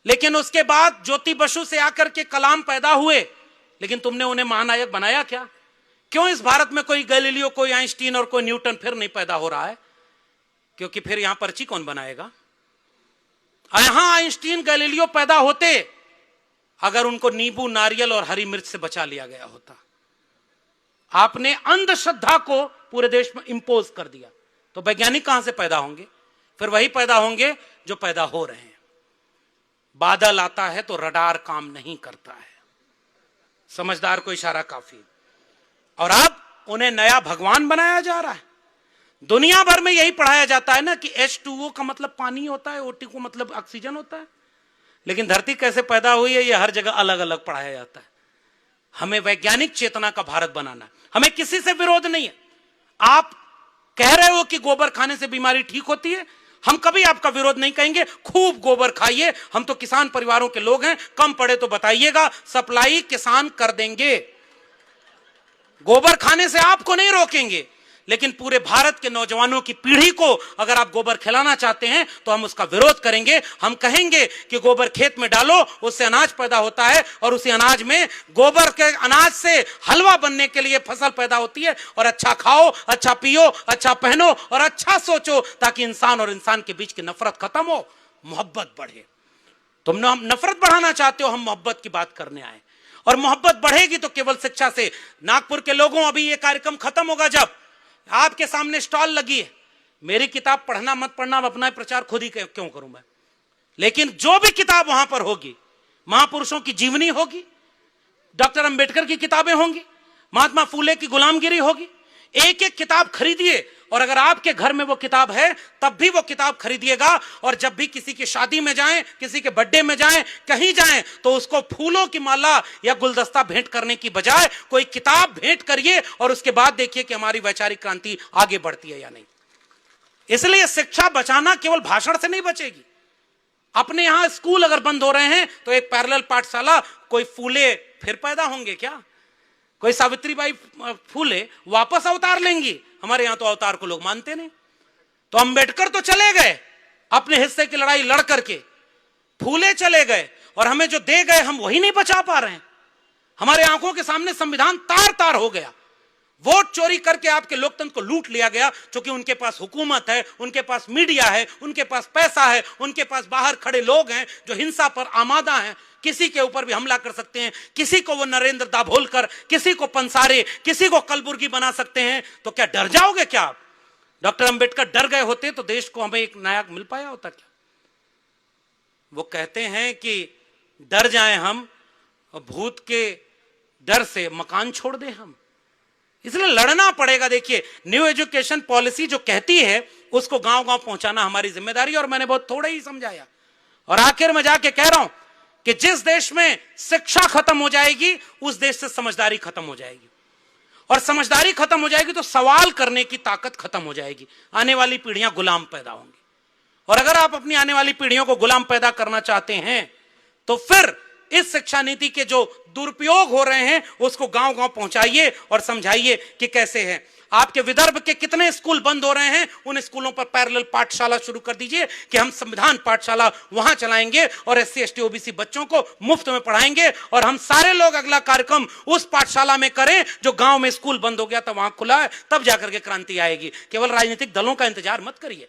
लेकिन उसके बाद ज्योति बसु से आकर के कलाम पैदा हुए, लेकिन तुमने उन्हें महानायक बनाया क्या? क्यों इस भारत में कोई गैलीलियो, कोई आइंस्टीन और कोई न्यूटन फिर नहीं पैदा हो रहा है? क्योंकि फिर यहां पर्ची कौन बनाएगा? यहां आइंस्टीन, गैलीलियो पैदा होते अगर उनको नींबू, नारियल और हरी मिर्च से बचा लिया गया होता। आपने अंधश्रद्धा को पूरे देश में इंपोज कर दिया, तो वैज्ञानिक कहां से पैदा होंगे? फिर वही पैदा होंगे जो पैदा हो रहे हैं। बादल आता है तो रडार काम नहीं करता है, समझदार को इशारा काफी। और अब उन्हें नया भगवान बनाया जा रहा है। दुनिया भर में यही पढ़ाया जाता है ना कि H2O का मतलब पानी होता है, O2 को मतलब ऑक्सीजन होता है। लेकिन धरती कैसे पैदा हुई है ये हर जगह अलग अलग पढ़ाया जाता है। हमें वैज्ञानिक चेतना का भारत बनाना है, हमें किसी से विरोध नहीं है। आप कह रहे हो कि गोबर खाने से बीमारी ठीक होती है, हम कभी आपका विरोध नहीं कहेंगे। खूब गोबर खाइए, हम तो किसान परिवारों के लोग हैं, कम पड़े तो बताइएगा, सप्लाई किसान कर देंगे। गोबर खाने से आपको नहीं रोकेंगे, लेकिन पूरे भारत के नौजवानों की पीढ़ी को अगर आप गोबर खिलाना चाहते हैं तो हम उसका विरोध करेंगे। हम कहेंगे कि गोबर खेत में डालो, उससे अनाज पैदा होता है, और उसी अनाज में गोबर के अनाज से हलवा बनने के लिए फसल पैदा होती है। और अच्छा खाओ, अच्छा पियो, अच्छा पहनो और अच्छा सोचो, ताकि इंसान और इंसान के बीच की नफरत खत्म हो, मोहब्बत बढ़े। तुम नफरत बढ़ाना चाहते हो, हम मोहब्बत की बात करने आए। और मोहब्बत बढ़ेगी तो केवल शिक्षा से। नागपुर के लोगों, अभी ये कार्यक्रम खत्म होगा, जब आपके सामने स्टॉल लगी है, मेरी किताब पढ़ना मत पढ़ना, अपना प्रचार खुद ही क्यों करूं मैं। लेकिन जो भी किताब वहां पर होगी, महापुरुषों की जीवनी होगी, डॉक्टर अंबेडकर की किताबें होंगी, महात्मा फूले की गुलामगिरी होगी। एक एक किताब खरीदिए, और अगर आपके घर में वो किताब है तब भी वो किताब खरीदिएगा। और जब भी किसी की शादी में जाएं, किसी के बर्थडे में जाएं, कहीं जाएं, तो उसको फूलों की माला या गुलदस्ता भेंट करने की बजाय कोई किताब भेंट करिए, और उसके बाद देखिए कि हमारी वैचारिक क्रांति आगे बढ़ती है या नहीं। इसलिए शिक्षा बचाना केवल भाषण से नहीं बचेगी। अपने यहां स्कूल अगर बंद हो रहे हैं तो एक पैरेलल पाठशाला, कोई फूले फिर पैदा होंगे क्या? कोई सावित्रीबाई फूले वापस अवतार लेंगी? हमारे यहां तो अवतार को लोग मानते नहीं। तो अंबेडकर तो चले गए अपने हिस्से की लड़ाई लड़ करके, फूले चले गए, और हमें जो दे गए हम वही नहीं बचा पा रहे हैं। हमारे आंखों के सामने संविधान तार तार हो गया। वोट चोरी करके आपके लोकतंत्र को लूट लिया गया, क्योंकि उनके पास हुकूमत है, उनके पास मीडिया है, उनके पास पैसा है, उनके पास बाहर खड़े लोग हैं जो हिंसा पर आमादा हैं। किसी के ऊपर भी हमला कर सकते हैं, किसी को वो नरेंद्र दाभोलकर, किसी को पंसारे, किसी को कलबुर्गी बना सकते हैं। तो क्या डर जाओगे क्या आप? डॉक्टर अंबेडकर डर गए होते तो देश को हमें एक नायक मिल पाया होता क्या? वो कहते हैं कि डर जाएं हम और भूत के डर से मकान छोड़ दें हम, इसलिए लड़ना पड़ेगा। देखिए, न्यू एजुकेशन पॉलिसी जो कहती है उसको गांव गांव पहुंचाना हमारी जिम्मेदारी, और मैंने बहुत थोड़ा ही समझाया। और आखिर में जाके कह रहा हूं कि जिस देश में शिक्षा खत्म हो जाएगी उस देश से समझदारी खत्म हो जाएगी, और समझदारी खत्म हो जाएगी तो सवाल करने की ताकत खत्म हो जाएगी। आने वाली पीढ़ियां गुलाम पैदा होंगी, और अगर आप अपनी आने वाली पीढ़ियों को गुलाम पैदा करना चाहते हैं तो फिर इस शिक्षा नीति के जो दुरुपयोग हो रहे हैं उसको गांव गांव पहुंचाइए और समझाइए कि कैसे है। आपके विदर्भ के कितने स्कूल बंद हो रहे हैं, उन स्कूलों पर पैरेलल पाठशाला शुरू कर दीजिए कि हम संविधान पाठशाला वहां चलाएंगे और SC ST OBC बच्चों को मुफ्त में पढ़ाएंगे, और हम सारे लोग अगला कार्यक्रम उस पाठशाला में करें जो गांव में स्कूल बंद हो गया था वहां खुला है, तब जाकर के क्रांति आएगी। केवल राजनीतिक दलों का इंतजार मत करिए,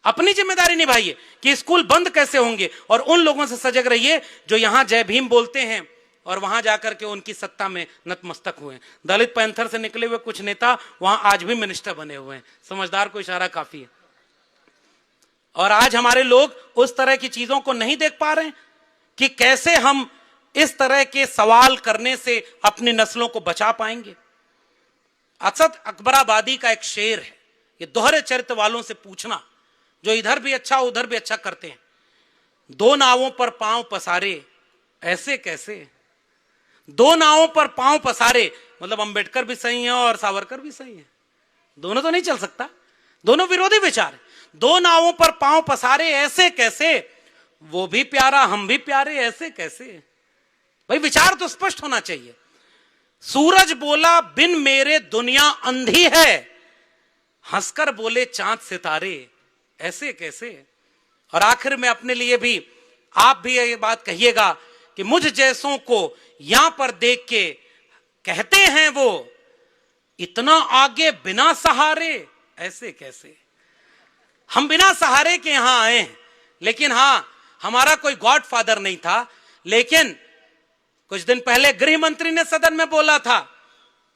अपनी जिम्मेदारी निभाइए कि स्कूल बंद कैसे होंगे, और उन लोगों से सजग रहिए जो यहां जय भीम बोलते हैं और वहां जाकर के उनकी सत्ता में नतमस्तक हुए। दलित पैंथर से निकले हुए कुछ नेता वहां आज भी मिनिस्टर बने हुए हैं। समझदार को इशारा काफी है। और आज हमारे लोग उस तरह की चीजों को नहीं देख पा रहे हैं कि कैसे हम इस तरह के सवाल करने से अपनी नस्लों को बचा पाएंगे। असद अकबराबादी का एक शेर है, ये दोहरे चरित्र वालों से पूछना जो इधर भी अच्छा उधर भी अच्छा करते हैं। दो नावों पर पांव पसारे ऐसे कैसे, दो नावों पर पांव पसारे, मतलब अंबेडकर भी सही है और सावरकर भी सही है, दोनों तो नहीं चल सकता, दोनों विरोधी विचार है। दो नावों पर पांव पसारे ऐसे कैसे, वो भी प्यारा हम भी प्यारे ऐसे कैसे। भाई विचार तो स्पष्ट होना चाहिए। सूरज बोला बिन मेरे दुनिया अंधी है, हंसकर बोले चांद सितारे ऐसे कैसे। और आखिर में अपने लिए भी आप भी ये बात कहिएगा कि मुझ जैसों को यहां पर देख के कहते हैं वो इतना आगे बिना सहारे ऐसे कैसे। हम बिना सहारे के यहां आए हैं, लेकिन हां हमारा कोई गॉडफादर नहीं था। लेकिन कुछ दिन पहले गृह मंत्री ने सदन में बोला था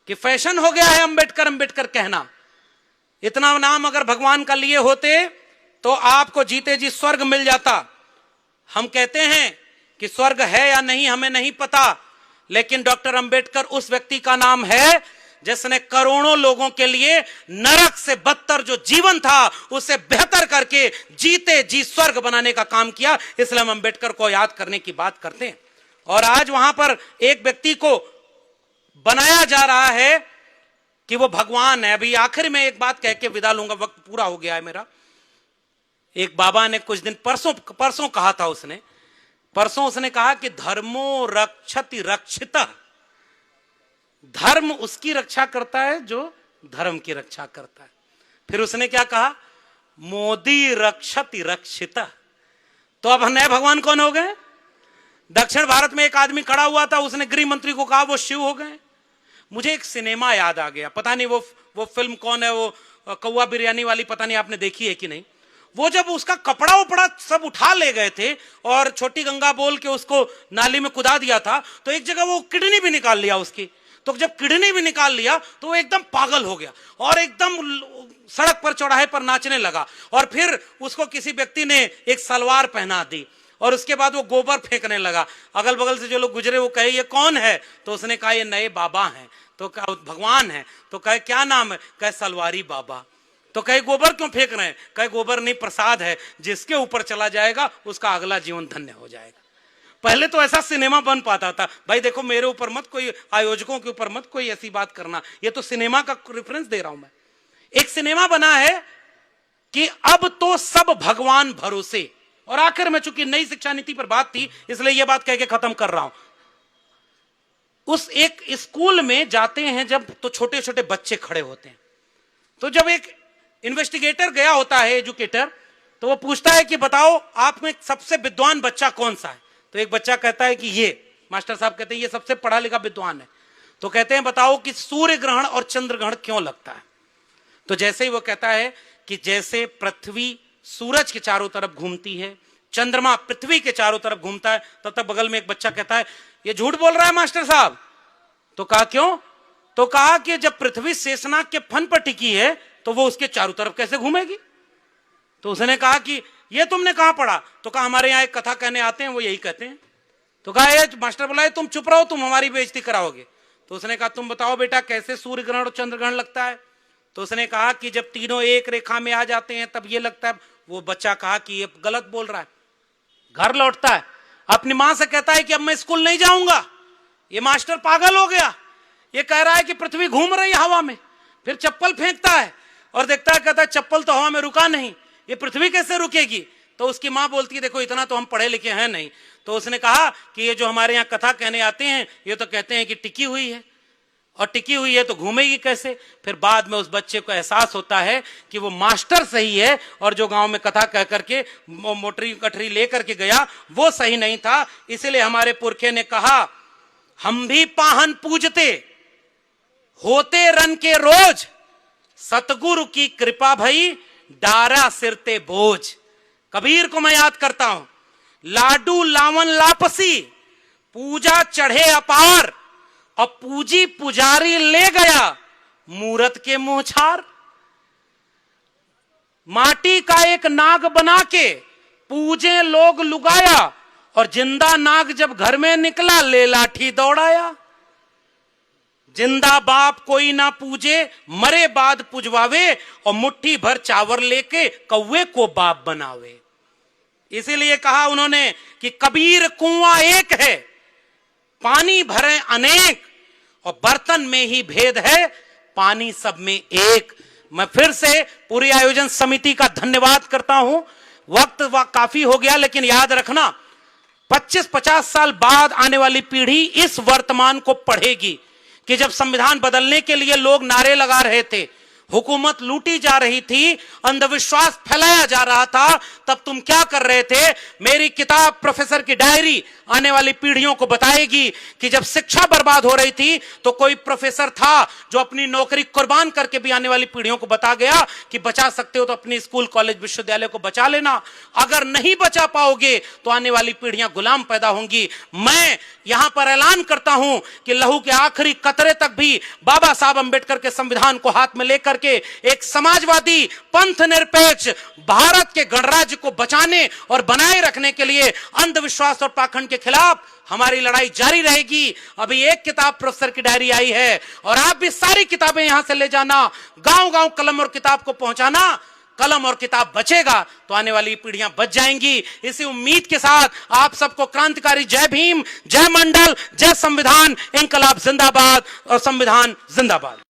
कि फैशन हो गया है अंबेडकर अंबेडकर कहना। इतना नाम अगर भगवान का लिए होते तो आपको जीते जी स्वर्ग मिल जाता। हम कहते हैं कि स्वर्ग है या नहीं हमें नहीं पता, लेकिन डॉक्टर अंबेडकर उस व्यक्ति का नाम है जिसने करोड़ों लोगों के लिए नरक से बदतर जो जीवन था उसे बेहतर करके जीते जी स्वर्ग बनाने का काम किया। इसलिए हम अंबेडकर को याद करने की बात करते हैं। और आज वहां पर एक व्यक्ति को बनाया जा रहा है कि वो भगवान है। अभी आखिर में एक बात कह के विदा लूंगा, वक्त पूरा हो गया है मेरा। एक बाबा ने कुछ दिन परसों कहा था, उसने कहा कि धर्मो रक्षति रक्षितः, धर्म उसकी रक्षा करता है जो धर्म की रक्षा करता है। फिर उसने क्या कहा, मोदी रक्षति रक्षितः। तो अब नए भगवान कौन हो गए? दक्षिण भारत में एक आदमी खड़ा हुआ था, उसने गृह मंत्री को कहा वो शिव हो गए। मुझे एक सिनेमा याद आ गया, पता नहीं वो फिल्म कौन है, वो कौवा बिरयानी वाली, पता नहीं आपने देखी है कि नहीं। वो जब उसका कपड़ा उपड़ा सब उठा ले गए थे और छोटी गंगा बोल के उसको नाली में कुदा दिया था, तो एक जगह वो किडनी भी निकाल लिया उसकी। तो जब किडनी भी निकाल लिया तो वो एकदम पागल हो गया और एकदम सड़क पर चौराहे पर नाचने लगा। और फिर उसको किसी व्यक्ति ने एक सलवार पहना दी और उसके बाद वो गोबर फेंकने लगा। अगल बगल से जो लोग गुजरे वो कहे ये कौन है, तो उसने कहा ये नए बाबा हैं। तो कहा भगवान है, तो कहे क्या नाम है, कहे सलवारी बाबा। तो कहे गोबर क्यों फेंक रहे हैं, कहे गोबर नहीं प्रसाद है, जिसके ऊपर चला जाएगा उसका अगला जीवन धन्य हो जाएगा। पहले तो ऐसा सिनेमा बन पाता था। भाई देखो मेरे ऊपर मत कोई, आयोजकों के ऊपर मत कोई ऐसी बात करना, ये तो सिनेमा का रेफरेंस दे रहा हूं मैं। एक सिनेमा बना है कि अब तो सब भगवान भरोसे। और आखिर में चूंकि नई शिक्षा नीति पर बात थी इसलिए यह बात कह के खत्म कर रहा हूं। उस एक स्कूल में जाते हैं जब, तो छोटे छोटे बच्चे खड़े होते हैं। तो जब एक इन्वेस्टिगेटर गया होता है, एजुकेटर, तो वो पूछता है कि बताओ आप में सबसे विद्वान बच्चा कौन सा है। तो एक बच्चा कहता है कि ये मास्टर साहब कहते हैं ये सबसे पढ़ा लिखा विद्वान है, तो कहते हैं बताओ कि सूर्य ग्रहण और चंद्र ग्रहण क्यों लगता है? तो जैसे ही वो कहता है कि जैसे पृथ्वी सूरज के चारों तरफ घूमती है, चंद्रमा पृथ्वी के चारों तरफ घूमता है, तब तक बगल में एक बच्चा कहता है ये झूठ बोल रहा है मास्टर साहब। तो कहा क्यों? तो कहा कि जब पृथ्वी शेषनाग के फन पर टिकी है तो वो उसके चारों तरफ कैसे घूमेगी? तो उसने कहा कि ये तुमने कहां पढ़ा? तो कहा हमारे यहां एक कथा कहने आते हैं वो यही कहते हैं। तो कहा ये मास्टर बोला तुम चुप रहो, तुम हमारी बेइज्जती कराओगे। तो उसने कहा तुम बताओ बेटा कैसे सूर्य ग्रहण और चंद्र ग्रहण लगता है? तो उसने कहा कि जब तीनों एक रेखा में आ जाते हैं तब ये लगता है। वो बच्चा कहा कि ये गलत बोल रहा है। घर लौटता है, अपनी मां से कहता है कि अब मैं स्कूल नहीं जाऊंगा, ये मास्टर पागल हो गया, ये कह रहा है कि पृथ्वी घूम रही है हवा में। फिर चप्पल फेंकता है और देखता है, कहता है चप्पल तो हवा में रुका नहीं, ये पृथ्वी कैसे रुकेगी? तो उसकी मां बोलती है देखो इतना तो हम पढ़े लिखे हैं नहीं। तो उसने कहा कि ये जो हमारे यहाँ कथा कहने आते हैं ये तो कहते हैं कि टिकी हुई है, और टिकी हुई है तो घूमेगी कैसे? फिर बाद में उस बच्चे को एहसास होता है कि वो मास्टर सही है और जो गांव में कथा कह करके मोटरी कटरी लेकर के गया वो सही नहीं था। इसलिए हमारे पुरखे ने कहा हम भी पाहन पूजते होते रन के रोज, सतगुरु की कृपा भई डारा सिरते बोझ। कबीर को मैं याद करता हूं, लाडू लावन लापसी पूजा चढ़े अपार, और पूजी पुजारी ले गया मूरत के मुंहछार। माटी का एक नाग बना के पूजे लोग लुगाया, और जिंदा नाग जब घर में निकला ले लाठी दौड़ाया। जिंदा बाप कोई ना पूजे मरे बाद पुजवावे, और मुट्ठी भर चावल लेके कौवे को बाप बनावे। इसीलिए कहा उन्होंने कि कबीर कुआं एक है पानी भरे अनेक, और बर्तन में ही भेद है पानी सब में एक। मैं फिर से पूरी आयोजन समिति का धन्यवाद करता हूं। वक्त काफी हो गया, लेकिन याद रखना 25-50 साल बाद आने वाली पीढ़ी इस वर्तमान को पढ़ेगी कि जब संविधान बदलने के लिए लोग नारे लगा रहे थे, हुकूमत लूटी जा रही थी, अंधविश्वास फैलाया जा रहा था, तब तुम क्या कर रहे थे? मेरी किताब प्रोफेसर की डायरी आने वाली पीढ़ियों को बताएगी कि जब शिक्षा बर्बाद हो रही थी तो कोई प्रोफेसर था जो अपनी नौकरी कुर्बान करके भी आने वाली पीढ़ियों को बता गया कि बचा सकते हो तो अपनी स्कूल कॉलेज विश्वविद्यालय को बचा लेना, अगर नहीं बचा पाओगे तो आने वाली पीढ़ियां गुलाम पैदा होंगी। मैं यहां पर ऐलान करता हूं कि लहू के आखिरी कतरे तक भी बाबा साहब अंबेडकर के संविधान को हाथ में लेकर के एक समाजवादी पंथ निरपेक्ष भारत के गणराज्य को बचाने और बनाए रखने के लिए अंधविश्वास और पाखंड के खिलाफ हमारी लड़ाई जारी रहेगी। अभी एक किताब प्रोफेसर की डायरी आई है, और आप भी सारी किताबें यहां से ले जाना, गांव-गांव कलम और किताब को पहुंचाना। कलम और किताब बचेगा तो आने वाली पीढ़ियां बच जाएंगी। इसी उम्मीद के साथ आप सबको क्रांतिकारी जय भीम, जय मंडल, जय संविधान, इंकलाब जिंदाबाद और संविधान जिंदाबाद।